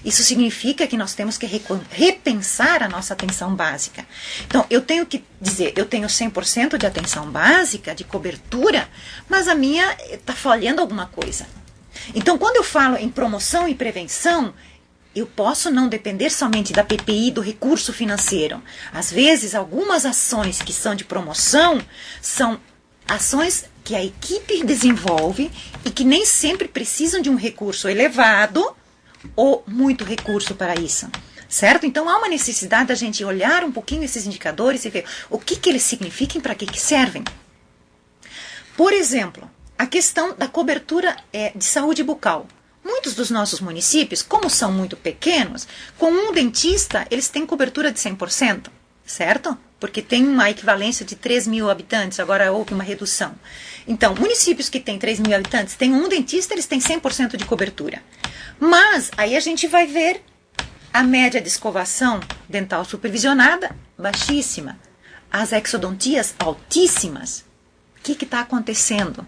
Isso significa que nós temos que repensar a nossa atenção básica. Então, eu tenho que dizer, eu tenho 100% de atenção básica, de cobertura, mas a minha está falhando alguma coisa. Então, quando eu falo em promoção e prevenção, eu posso não depender somente da PPI, do recurso financeiro. Às vezes, algumas ações que são de promoção são ações que a equipe desenvolve e que nem sempre precisam de um recurso elevado ou muito recurso para isso, certo? Então, há uma necessidade da gente olhar um pouquinho esses indicadores e ver o que eles significam e para que servem. Por exemplo, a questão da cobertura de saúde bucal. Muitos dos nossos municípios, como são muito pequenos, com um dentista, eles têm cobertura de 100%, certo? Porque tem uma equivalência de 3 mil habitantes, agora houve uma redução. Então, municípios que têm 3 mil habitantes, têm um dentista, eles têm 100% de cobertura. Mas, aí a gente vai ver a média de escovação dental supervisionada baixíssima. As exodontias altíssimas. O que está acontecendo?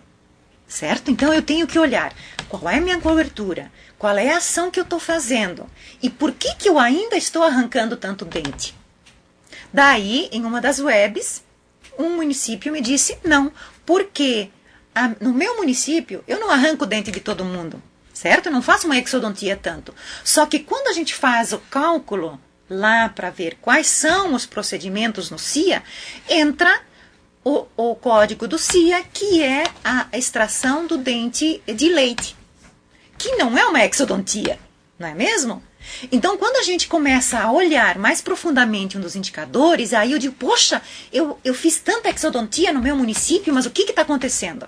Certo? Então, eu tenho que olhar qual é a minha cobertura, qual é a ação que eu estou fazendo e por que eu ainda estou arrancando tanto dente. Daí, em uma das webs, um município me disse, não, porque no meu município eu não arranco o dente de todo mundo, certo? Eu não faço uma exodontia tanto. Só que quando a gente faz o cálculo lá para ver quais são os procedimentos no CIA, entra o código do CIA, que é a extração do dente de leite, que não é uma exodontia, não é mesmo? Então, quando a gente começa a olhar mais profundamente um dos indicadores, aí eu digo, poxa, eu fiz tanta exodontia no meu município, mas o que está acontecendo?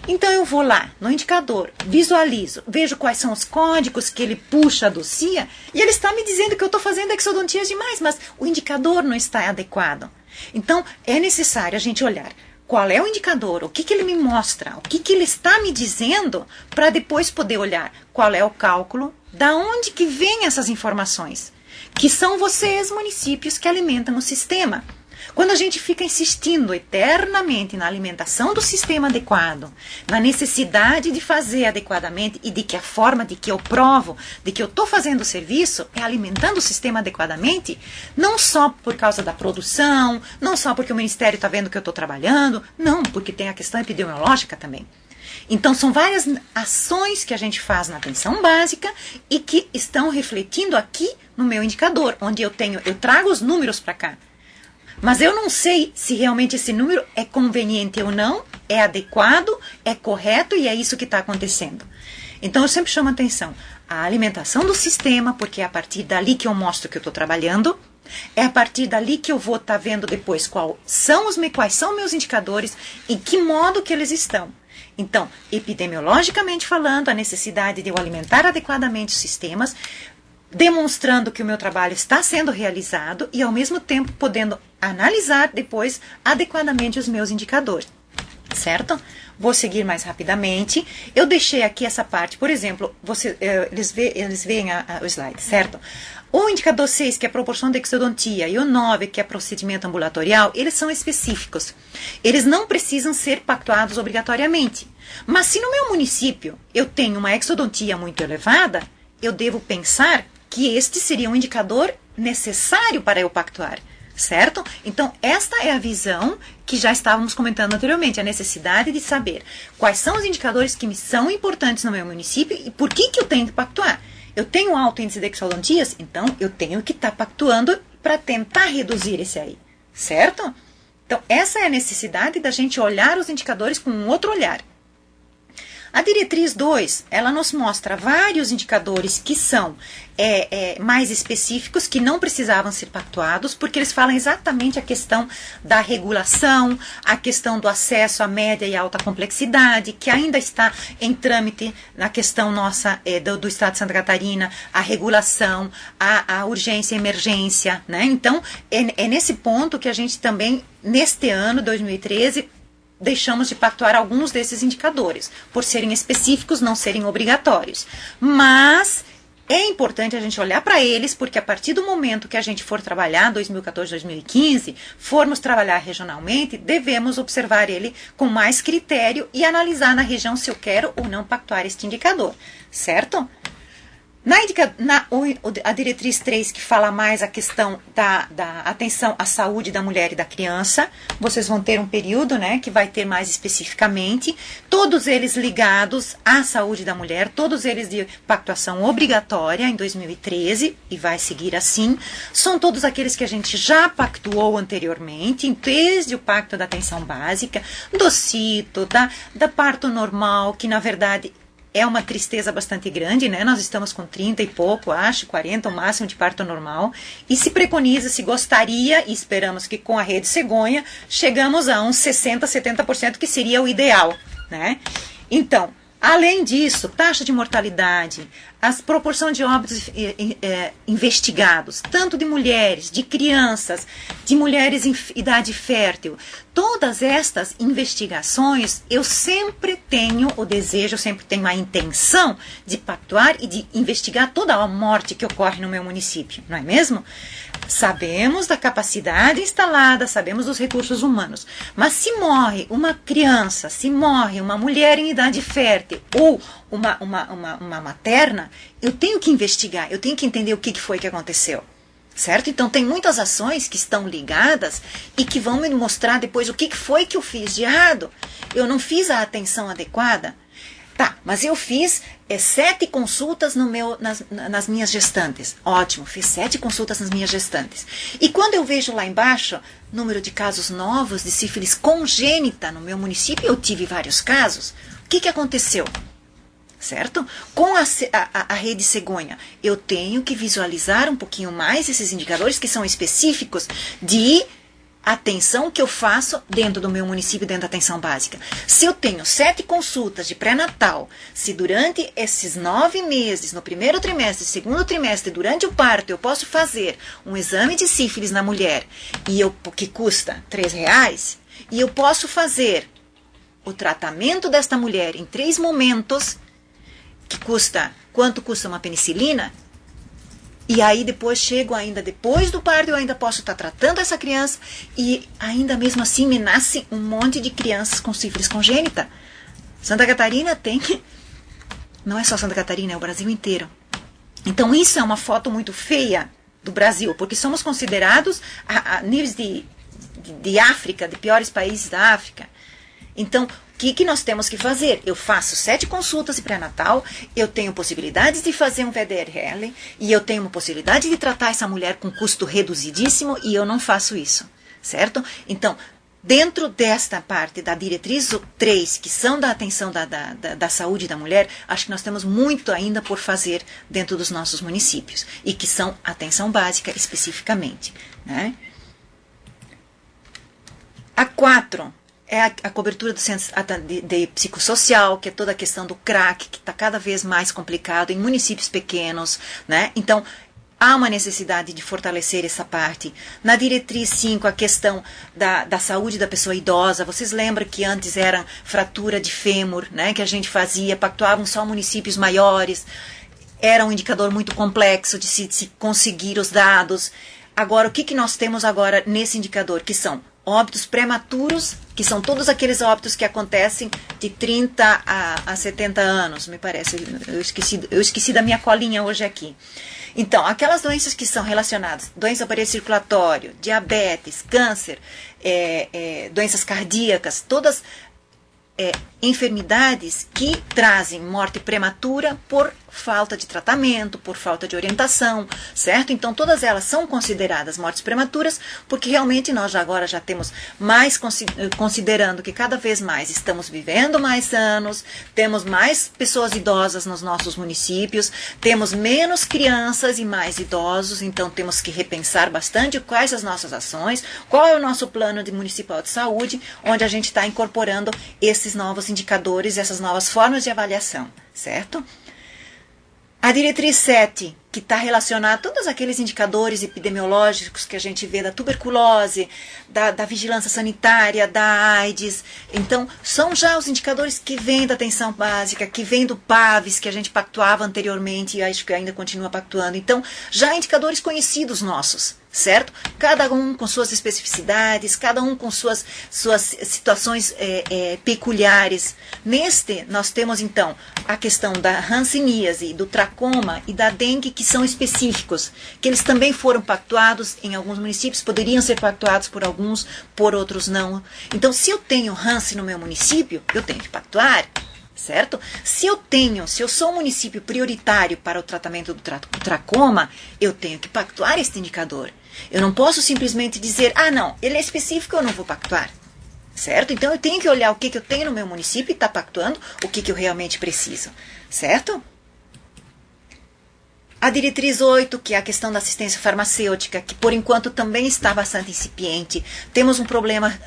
Então eu vou lá no indicador, visualizo, vejo quais são os códigos que ele puxa do CIA e ele está me dizendo que eu estou fazendo exodontia demais, mas o indicador não está adequado. Então é necessário a gente olhar qual é o indicador, o que ele me mostra, o que ele está me dizendo, para depois poder olhar qual é o cálculo, da onde que vêm essas informações, que são vocês, municípios, que alimentam o sistema. Quando a gente fica insistindo eternamente na alimentação do sistema adequado, na necessidade de fazer adequadamente e de que a forma de que eu provo, de que eu estou fazendo o serviço é alimentando o sistema adequadamente, não só por causa da produção, não só porque o Ministério está vendo que eu estou trabalhando, não, porque tem a questão epidemiológica também. Então, são várias ações que a gente faz na atenção básica e que estão refletindo aqui no meu indicador, onde eu trago os números para cá. Mas eu não sei se realmente esse número é conveniente ou não, é adequado, é correto e é isso que está acontecendo. Então eu sempre chamo a atenção a alimentação do sistema, porque é a partir dali que eu mostro que eu estou trabalhando, é a partir dali que eu vou estar vendo depois quais são meus indicadores e que modo que eles estão. Então, epidemiologicamente falando, a necessidade de eu alimentar adequadamente os sistemas, demonstrando que o meu trabalho está sendo realizado e, ao mesmo tempo, podendo analisar depois adequadamente os meus indicadores, certo? Vou seguir mais rapidamente. Eu deixei aqui essa parte, por exemplo, eles veem o slide, certo? O indicador 6, que é a proporção de exodontia, e o 9, que é procedimento ambulatorial, eles são específicos. Eles não precisam ser pactuados obrigatoriamente. Mas se no meu município eu tenho uma exodontia muito elevada, eu devo pensar que este seria um indicador necessário para eu pactuar, certo? Então, esta é a visão que já estávamos comentando anteriormente, a necessidade de saber quais são os indicadores que me são importantes no meu município e por que eu tenho que pactuar. Eu tenho um alto índice de exodontias, então eu tenho que estar pactuando para tentar reduzir esse aí, certo? Então, essa é a necessidade da gente olhar os indicadores com um outro olhar. A diretriz 2, ela nos mostra vários indicadores que são mais específicos, que não precisavam ser pactuados, porque eles falam exatamente a questão da regulação, a questão do acesso à média e alta complexidade, que ainda está em trâmite na questão nossa do Estado de Santa Catarina, a regulação, a urgência e emergência, né? Então, é nesse ponto que a gente também, neste ano, 2013, deixamos de pactuar alguns desses indicadores, por serem específicos, não serem obrigatórios. Mas é importante a gente olhar para eles, porque a partir do momento que a gente for trabalhar, 2014, 2015, formos trabalhar regionalmente, devemos observar ele com mais critério e analisar na região se eu quero ou não pactuar este indicador, certo? A diretriz 3, que fala mais a questão da atenção à saúde da mulher e da criança, vocês vão ter um período, né, que vai ter mais especificamente, todos eles ligados à saúde da mulher, todos eles de pactuação obrigatória em 2013, e vai seguir assim, são todos aqueles que a gente já pactuou anteriormente, desde o Pacto da Atenção Básica, do cito, da parto normal, que na verdade é uma tristeza bastante grande, né? Nós estamos com 30 e pouco, acho, 40 o máximo de parto normal. E se preconiza, se gostaria, e esperamos que com a rede cegonha, chegamos a uns 60%, 70%, que seria o ideal, né? Então, além disso, taxa de mortalidade, a proporção de óbitos investigados, tanto de mulheres, de crianças, de mulheres em idade fértil, todas estas investigações, eu sempre tenho o desejo, eu sempre tenho a intenção de pactuar e de investigar toda a morte que ocorre no meu município, não é mesmo? Sabemos da capacidade instalada, sabemos dos recursos humanos, mas se morre uma criança, se morre uma mulher em idade fértil ou uma materna, eu tenho que investigar, eu tenho que entender o que foi que aconteceu, certo? Então tem muitas ações que estão ligadas e que vão me mostrar depois o que foi que eu fiz de errado. Eu não fiz a atenção adequada. Tá, mas eu fiz 7 consultas nas minhas gestantes. Ótimo, fiz 7 consultas nas minhas gestantes. E quando eu vejo lá embaixo, número de casos novos de sífilis congênita no meu município, eu tive vários casos. O que aconteceu? Certo? Com a rede cegonha, eu tenho que visualizar um pouquinho mais esses indicadores que são específicos de atenção que eu faço dentro do meu município, dentro da atenção básica. Se eu tenho 7 consultas de pré-natal, se durante esses 9 meses, no primeiro trimestre, segundo trimestre, durante o parto, eu posso fazer um exame de sífilis na mulher, que custa R$3, e eu posso fazer o tratamento desta mulher em 3 momentos, que custa, quanto custa uma penicilina? E aí depois chego ainda, depois do parto, eu ainda posso estar tratando essa criança e ainda mesmo assim me nasce um monte de crianças com sífilis congênita. Santa Catarina tem, não é só Santa Catarina, é o Brasil inteiro. Então isso é uma foto muito feia do Brasil, porque somos considerados a níveis de África, de piores países da África. Então, o que nós temos que fazer? Eu faço 7 consultas de pré-natal, eu tenho possibilidades de fazer um VDRL e eu tenho uma possibilidade de tratar essa mulher com custo reduzidíssimo e eu não faço isso, certo? Então, dentro desta parte da diretriz 3, que são da atenção da saúde da mulher, acho que nós temos muito ainda por fazer dentro dos nossos municípios e que são atenção básica especificamente, né? A 4 é a cobertura do centro de psicossocial, que é toda a questão do CRAC, que está cada vez mais complicado em municípios pequenos, né? Então, há uma necessidade de fortalecer essa parte. Na diretriz 5, a questão da saúde da pessoa idosa. Vocês lembram que antes era fratura de fêmur, né? Que a gente fazia, pactuavam só municípios maiores. Era um indicador muito complexo de se conseguir os dados. Agora, o que nós temos agora nesse indicador? Que são óbitos prematuros, que são todos aqueles óbitos que acontecem de 30 a 70 anos, me parece. Eu esqueci da minha colinha hoje aqui. Então, aquelas doenças que são relacionadas, doença do aparelho circulatório, diabetes, câncer, doenças cardíacas, todas enfermidades que trazem morte prematura por falta de tratamento, por falta de orientação, certo? Então, todas elas são consideradas mortes prematuras, porque realmente nós agora já temos mais, considerando que cada vez mais estamos vivendo mais anos, temos mais pessoas idosas nos nossos municípios, temos menos crianças e mais idosos, então temos que repensar bastante quais as nossas ações, qual é o nosso plano municipal de saúde, onde a gente está incorporando esses novos indicadores, essas novas formas de avaliação, certo? A diretriz 7, que está relacionada a todos aqueles indicadores epidemiológicos que a gente vê da tuberculose, da vigilância sanitária, da AIDS. Então, são já os indicadores que vêm da atenção básica, que vêm do PAVES, que a gente pactuava anteriormente e acho que ainda continua pactuando. Então, já indicadores conhecidos nossos, certo? Cada um com suas especificidades, cada um com suas situações peculiares. Neste, nós temos, então, a questão da hanseníase, do tracoma e da dengue, que são específicos, que eles também foram pactuados em alguns municípios, poderiam ser pactuados por alguns, por outros não. Então, se eu tenho Hanse no meu município, eu tenho que pactuar, certo? Se eu sou um município prioritário para o tratamento do tracoma, eu tenho que pactuar este indicador. Eu não posso simplesmente dizer, não, ele é específico, eu não vou pactuar. Certo? Então, eu tenho que olhar o que eu tenho no meu município e estar pactuando o que eu realmente preciso. Certo? A diretriz 8, que é a questão da assistência farmacêutica, que por enquanto também está bastante incipiente. Temos um problema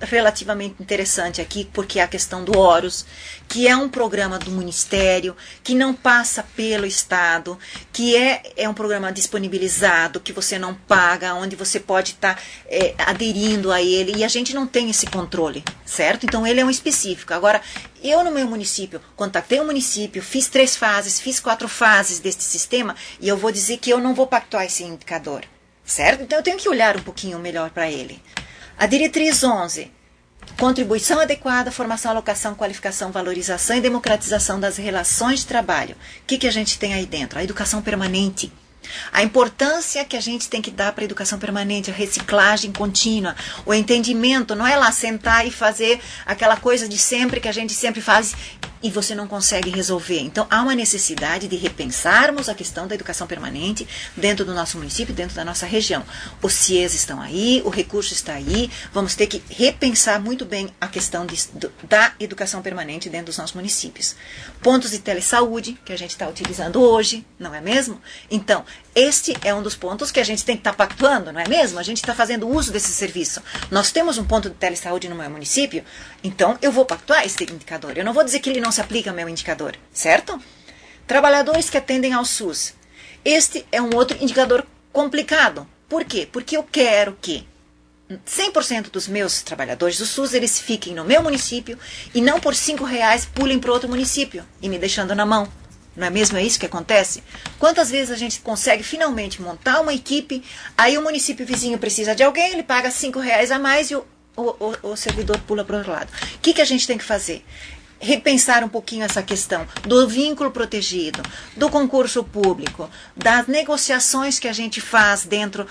relativamente interessante aqui, porque é a questão do Horus, que é um programa do Ministério, que não passa pelo Estado, que é um programa disponibilizado, que você não paga, onde você pode estar aderindo a ele, e a gente não tem esse controle, certo? Então, ele é um específico. Agora, eu no meu município, contatei o município, fiz 3 fases, fiz 4 fases deste sistema, e eu vou dizer que eu não vou pactuar esse indicador, certo? Então, eu tenho que olhar um pouquinho melhor para ele. A diretriz 11, contribuição adequada, formação, alocação, qualificação, valorização e democratização das relações de trabalho. O que a gente tem aí dentro? A educação permanente. A importância que a gente tem que dar para a educação permanente, a reciclagem contínua, o entendimento, não é lá sentar e fazer aquela coisa de sempre que a gente sempre faz e você não consegue resolver. Então, há uma necessidade de repensarmos a questão da educação permanente dentro do nosso município, dentro da nossa região. Os CIEs estão aí, o recurso está aí, vamos ter que repensar muito bem a questão da educação permanente dentro dos nossos municípios. Pontos de telesaúde, que a gente está utilizando hoje, não é mesmo? Então, este é um dos pontos que a gente tem que estar pactuando, não é mesmo? A gente está fazendo uso desse serviço. Nós temos um ponto de telesaúde no meu município, então eu vou pactuar esse indicador. Eu não vou dizer que ele não se aplica ao meu indicador, certo? Trabalhadores que atendem ao SUS. Este é um outro indicador complicado. Por quê? Porque eu quero que 100% dos meus trabalhadores do SUS, eles fiquem no meu município e não por R$5 pulem para outro município e me deixando na mão. Não é mesmo? É isso que acontece? Quantas vezes a gente consegue finalmente montar uma equipe, aí o município vizinho precisa de alguém, ele paga R$5 a mais e o servidor pula para o outro lado. O que a gente tem que fazer? Repensar um pouquinho essa questão do vínculo protegido, do concurso público, das negociações que a gente faz dentro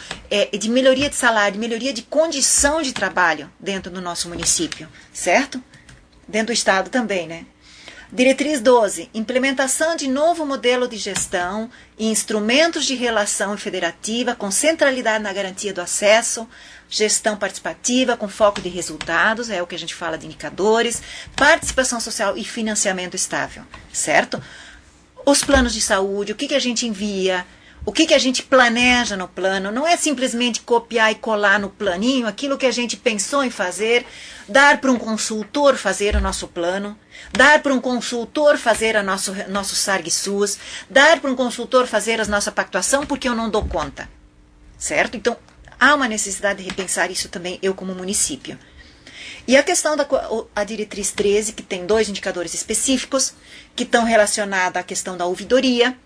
de melhoria de salário, de melhoria de condição de trabalho dentro do nosso município, certo? Dentro do estado também, né? Diretriz 12, implementação de novo modelo de gestão e instrumentos de relação federativa com centralidade na garantia do acesso, gestão participativa com foco de resultados, é o que a gente fala de indicadores, participação social e financiamento estável, certo? Os planos de saúde, o que a gente envia, o que a gente planeja no plano, não é simplesmente copiar e colar no planinho aquilo que a gente pensou em fazer, dar para um consultor fazer o nosso plano, dar para um consultor fazer nosso SARG-SUS, dar para um consultor fazer a nossa pactuação porque eu não dou conta, certo? Então, há uma necessidade de repensar isso também, eu como município. E a questão da diretriz 13, que tem 2 indicadores específicos, que estão relacionados à questão da ouvidoria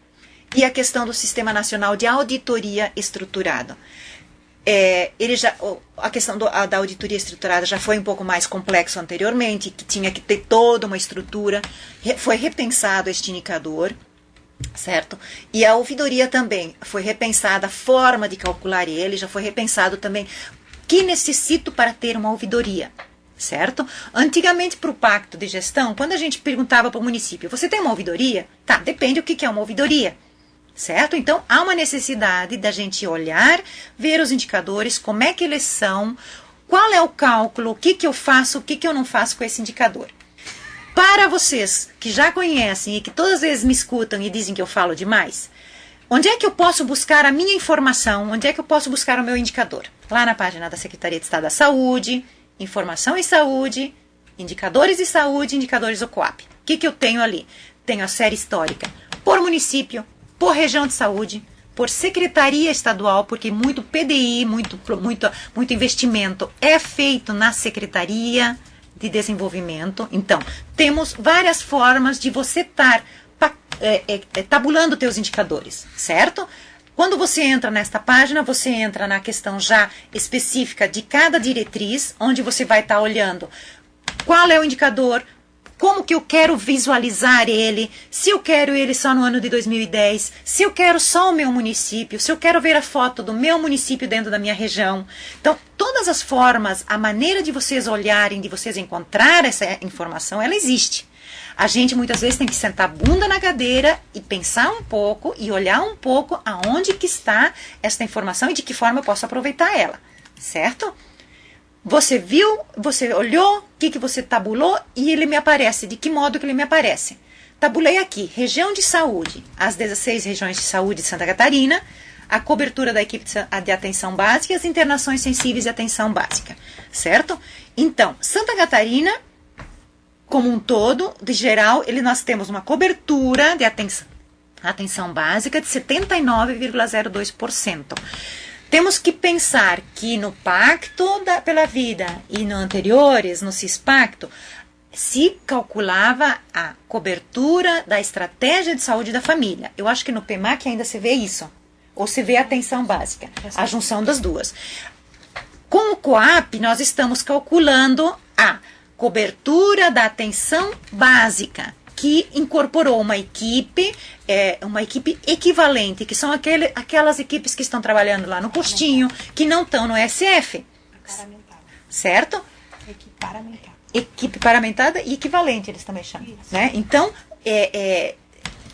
e a questão do Sistema Nacional de Auditoria Estruturado. A questão da auditoria estruturada já foi um pouco mais complexo anteriormente, que tinha que ter toda uma estrutura, foi repensado este indicador, certo? E a ouvidoria também foi repensada, a forma de calcular ele, já foi repensado também, o que necessito para ter uma ouvidoria, certo? Antigamente, para o pacto de gestão, quando a gente perguntava para o município, você tem uma ouvidoria? Tá, depende do que é uma ouvidoria. Certo? Então, há uma necessidade da gente olhar, ver os indicadores, como é que eles são, qual é o cálculo, o que eu faço, o que eu não faço com esse indicador. Para vocês que já conhecem e que todas as vezes me escutam e dizem que eu falo demais, onde é que eu posso buscar a minha informação, onde é que eu posso buscar o meu indicador? Lá na página da Secretaria de Estado da Saúde, Informação em Saúde, Indicadores de Saúde, Indicadores do COAP. O que eu tenho ali? Tenho a série histórica por município, por região de saúde, por secretaria estadual, porque muito PDI, muito investimento é feito na Secretaria de Desenvolvimento. Então, temos várias formas de você estar tabulando teus indicadores, certo? Quando você entra nesta página, você entra na questão já específica de cada diretriz, onde você vai estar olhando qual é o indicador, como que eu quero visualizar ele, se eu quero ele só no ano de 2010, se eu quero só o meu município, se eu quero ver a foto do meu município dentro da minha região. Então, todas as formas, a maneira de vocês olharem, de vocês encontrar essa informação, ela existe. A gente muitas vezes tem que sentar a bunda na cadeira e pensar um pouco e olhar um pouco aonde que está essa informação e de que forma eu posso aproveitar ela, certo? Você viu, você olhou, o que você tabulou e ele me aparece. De que modo que ele me aparece? Tabulei aqui, região de saúde, as 16 regiões de saúde de Santa Catarina, a cobertura da equipe de atenção básica e as internações sensíveis de atenção básica, certo? Então, Santa Catarina, como um todo, de geral, nós temos uma cobertura de atenção básica de 79,02%. Temos que pensar que no Pacto pela Vida e no anteriores, no CISPACTO, se calculava a cobertura da estratégia de saúde da família. Eu acho que no PEMAC ainda se vê isso. Ou se vê a atenção básica, a junção das duas. Com o COAP, nós estamos calculando a cobertura da atenção básica, que incorporou uma equipe equivalente, que são aquelas equipes que estão trabalhando lá no postinho, que não estão no SF. Certo?
Equipe paramentar.
equipe paramentada e equivalente, eles também chamam. Né? Então,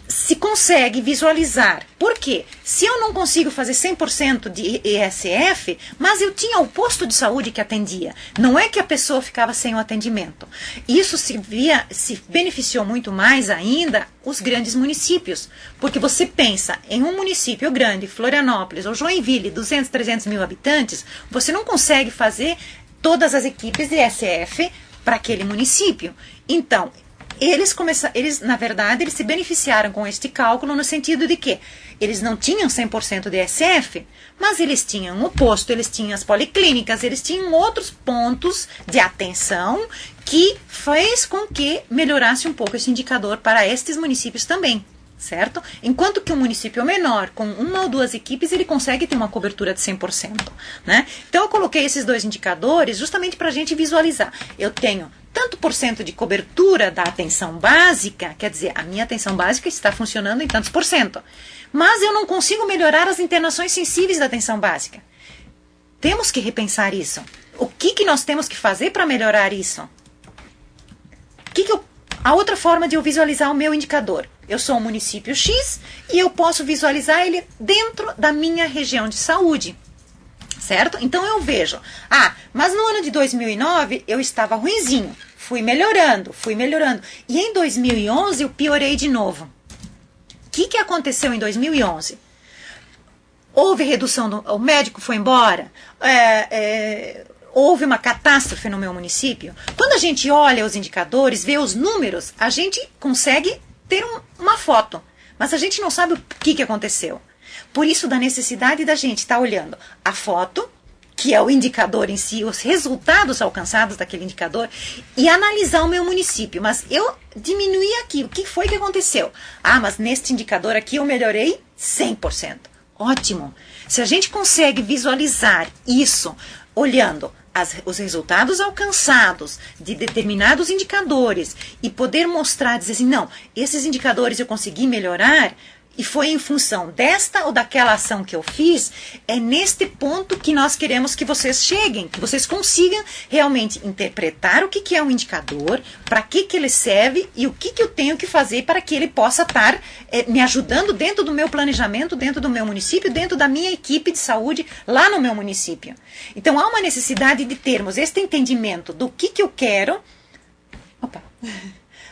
se consegue visualizar. Por quê? Se eu não consigo fazer 100% de ESF, mas eu tinha o posto de saúde que atendia. Não é que a pessoa ficava sem o atendimento. Isso se beneficiou muito mais ainda os grandes municípios. Porque você pensa em um município grande, Florianópolis ou Joinville, 200, 300 mil habitantes, você não consegue fazer todas as equipes de ESF para aquele município. Então, eles, na verdade, eles se beneficiaram com este cálculo no sentido de que eles não tinham 100% de ESF, mas eles tinham o posto, eles tinham as policlínicas, eles tinham outros pontos de atenção que fez com que melhorasse um pouco esse indicador para estes municípios também. Certo? Enquanto que um município menor, com uma ou duas equipes, ele consegue ter uma cobertura de 100%. Né? Então, eu coloquei esses dois indicadores justamente para a gente visualizar. Eu tenho tanto por cento de cobertura da atenção básica, quer dizer, a minha atenção básica está funcionando em tantos por cento. Mas eu não consigo melhorar as internações sensíveis da atenção básica. Temos que repensar isso. O que nós temos que fazer para melhorar isso? A outra forma de eu visualizar o meu indicador. Eu sou um município X e eu posso visualizar ele dentro da minha região de saúde. Certo? Então eu vejo, mas no ano de 2009 eu estava ruinzinho, fui melhorando. E em 2011 eu piorei de novo. O que aconteceu em 2011? Houve redução, o médico foi embora, houve uma catástrofe no meu município. Quando a gente olha os indicadores, vê os números, a gente consegue ter uma foto, mas a gente não sabe o que aconteceu. Por isso, da necessidade da gente estar olhando a foto, que é o indicador em si, os resultados alcançados daquele indicador, e analisar o meu município. Mas eu diminuí aqui. O que foi que aconteceu? Mas neste indicador aqui eu melhorei 100%. Ótimo. Se a gente consegue visualizar isso olhando os resultados alcançados de determinados indicadores e poder mostrar, dizer assim, não, esses indicadores eu consegui melhorar e foi em função desta ou daquela ação que eu fiz, é neste ponto que nós queremos que vocês cheguem, que vocês consigam realmente interpretar o que é um indicador, para que ele serve e o que eu tenho que fazer para que ele possa estar me ajudando dentro do meu planejamento, dentro do meu município, dentro da minha equipe de saúde lá no meu município. Então, há uma necessidade de termos este entendimento do que eu quero,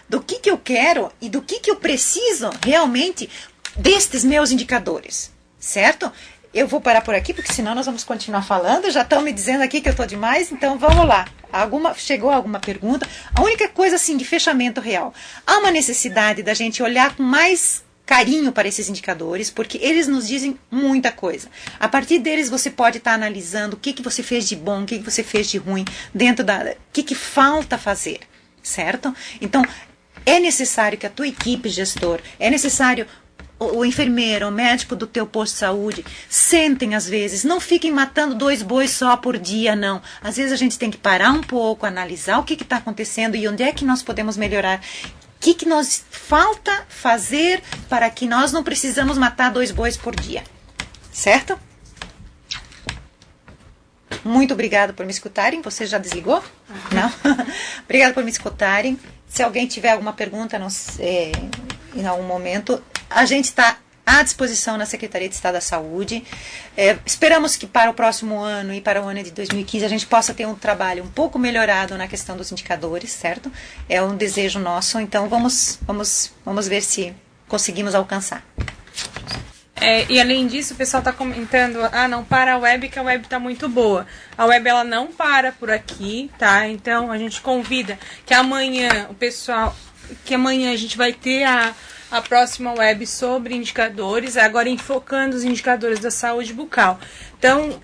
do que eu quero e do que eu preciso realmente destes meus indicadores, certo? Eu vou parar por aqui, porque senão nós vamos continuar falando. Já estão me dizendo aqui que eu estou demais, então vamos lá. Chegou alguma pergunta? A única coisa, assim, de fechamento real. Há uma necessidade da gente olhar com mais carinho para esses indicadores, porque eles nos dizem muita coisa. A partir deles, você pode estar analisando o que você fez de bom, o que você fez de ruim, dentro o que falta fazer, certo? Então, é necessário que a tua equipe, gestor, é necessário o enfermeiro, o médico do teu posto de saúde, sentem às vezes, não fiquem matando 2 bois só por dia, não. Às vezes a gente tem que parar um pouco, analisar o que está acontecendo e onde é que nós podemos melhorar. O que nos falta fazer para que nós não precisamos matar 2 bois por dia. Certo? Muito obrigada por me escutarem. Você já desligou? Não? Obrigada por me escutarem. Se alguém tiver alguma pergunta, não sei, em algum momento, a gente está à disposição na Secretaria de Estado da Saúde. Esperamos que para o próximo ano e para o ano de 2015 a gente possa ter um trabalho um pouco melhorado na questão dos indicadores, certo? É um desejo nosso, então vamos ver se conseguimos alcançar.
E além disso, o pessoal está comentando, não para a web, que a web está muito boa. A web, ela não para por aqui, tá? Então, a gente convida que amanhã a gente vai ter a próxima web sobre indicadores, agora enfocando os indicadores da saúde bucal. Então,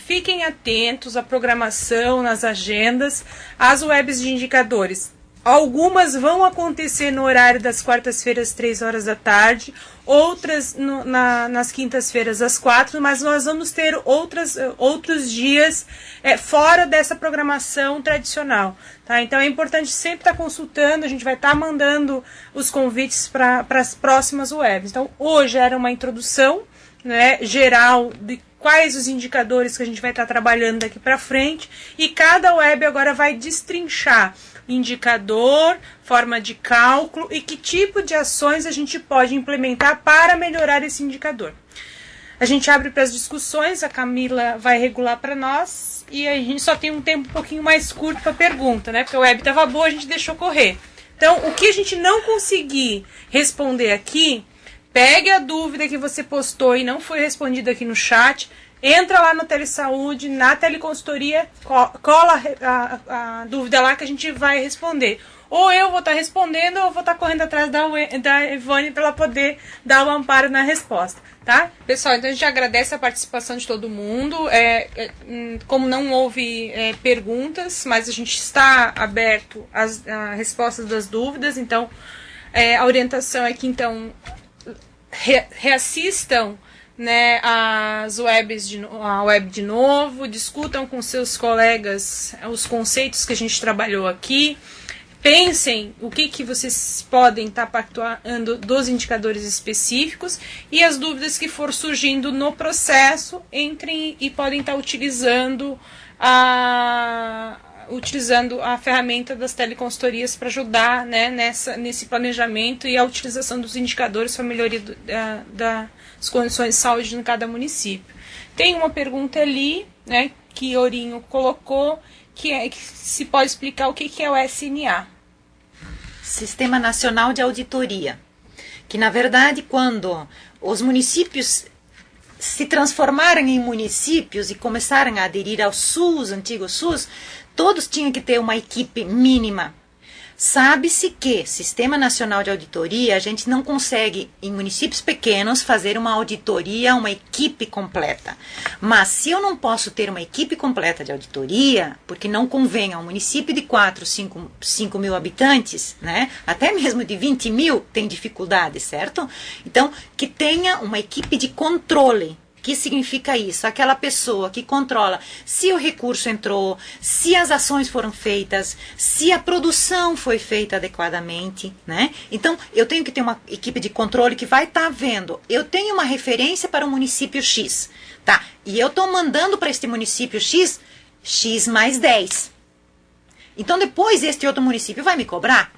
fiquem atentos à programação, nas agendas, às webs de indicadores. Algumas vão acontecer no horário das quartas-feiras, 3 horas da tarde, outras nas quintas-feiras, às 4, mas nós vamos ter outros dias fora dessa programação tradicional. Tá? Então é importante sempre estar consultando, a gente vai estar mandando os convites para as próximas webs. Então hoje era uma introdução né, geral de quais os indicadores que a gente vai estar trabalhando daqui para frente, e cada web agora vai destrinchar indicador, forma de cálculo e que tipo de ações a gente pode implementar para melhorar esse indicador. A gente abre para as discussões, a Camila vai regular para nós, e a gente só tem um tempo um pouquinho mais curto para pergunta, né? Porque a web estava boa, a gente deixou correr. Então, o que a gente não conseguir responder aqui, pegue a dúvida que você postou e não foi respondida aqui no chat, entra lá no Telesaúde, na teleconsultoria, cola a dúvida lá que a gente vai responder. Ou eu vou estar respondendo, ou eu vou estar correndo atrás da Ivone para ela poder dar o amparo na resposta, tá? Pessoal, então a gente agradece a participação de todo mundo. Como não houve perguntas, mas a gente está aberto às respostas das dúvidas, então a orientação é que então reassistam, né, a web de novo, discutam com seus colegas os conceitos que a gente trabalhou aqui, pensem o que vocês podem estar pactuando dos indicadores específicos, e as dúvidas que for surgindo no processo, entrem e podem estar utilizando a ferramenta das teleconsultorias para ajudar, né, nesse planejamento e a utilização dos indicadores para a melhoria das condições de saúde em cada município. Tem uma pergunta ali, né, que Ourinho colocou, que se pode explicar o que é o SNA.
Sistema Nacional de Auditoria. Que, na verdade, quando os municípios se transformaram em municípios e começaram a aderir ao SUS, antigo SUS, todos tinham que ter uma equipe mínima. Sabe-se que Sistema Nacional de Auditoria, a gente não consegue, em municípios pequenos, fazer uma auditoria, uma equipe completa. Mas se eu não posso ter uma equipe completa de auditoria, porque não convém a um município de 4, 5 mil habitantes, né? Até mesmo de 20 mil tem dificuldade, certo? Então, que tenha uma equipe de controle. Que significa isso? Aquela pessoa que controla se o recurso entrou, se as ações foram feitas, se a produção foi feita adequadamente, né? Então, eu tenho que ter uma equipe de controle que vai estar vendo. Eu tenho uma referência para o município X, tá? E eu estou mandando para este município X, X mais 10. Então, depois este outro município vai me cobrar?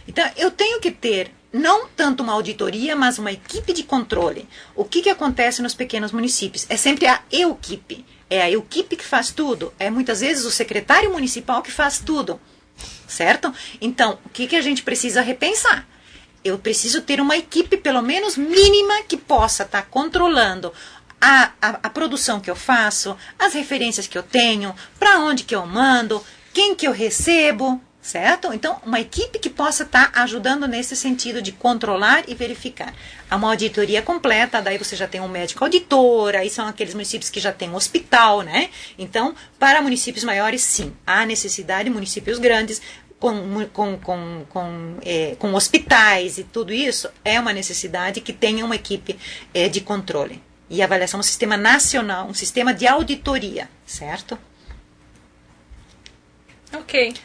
Então, eu tenho que ter não tanto uma auditoria, mas uma equipe de controle. O que acontece nos pequenos municípios? É sempre a equipe. É a equipe que faz tudo. É muitas vezes o secretário municipal que faz tudo. Certo? Então, o que a gente precisa repensar? Eu preciso ter uma equipe, pelo menos mínima, que possa estar controlando a produção que eu faço, as referências que eu tenho, para onde que eu mando, quem que eu recebo. Certo? Então, uma equipe que possa estar ajudando nesse sentido de controlar e verificar. Há uma auditoria completa, daí você já tem um médico auditor, aí são aqueles municípios que já têm um hospital, né? Então, para municípios maiores, sim, há necessidade, municípios grandes, com hospitais e tudo isso, é uma necessidade que tenha uma equipe de controle. E avaliação, um sistema nacional, um sistema de auditoria, certo?
Ok.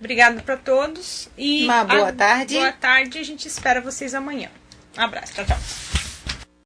Obrigada para todos. E
uma boa tarde.
Boa tarde. A gente espera vocês amanhã. Um abraço. Tchau, tchau.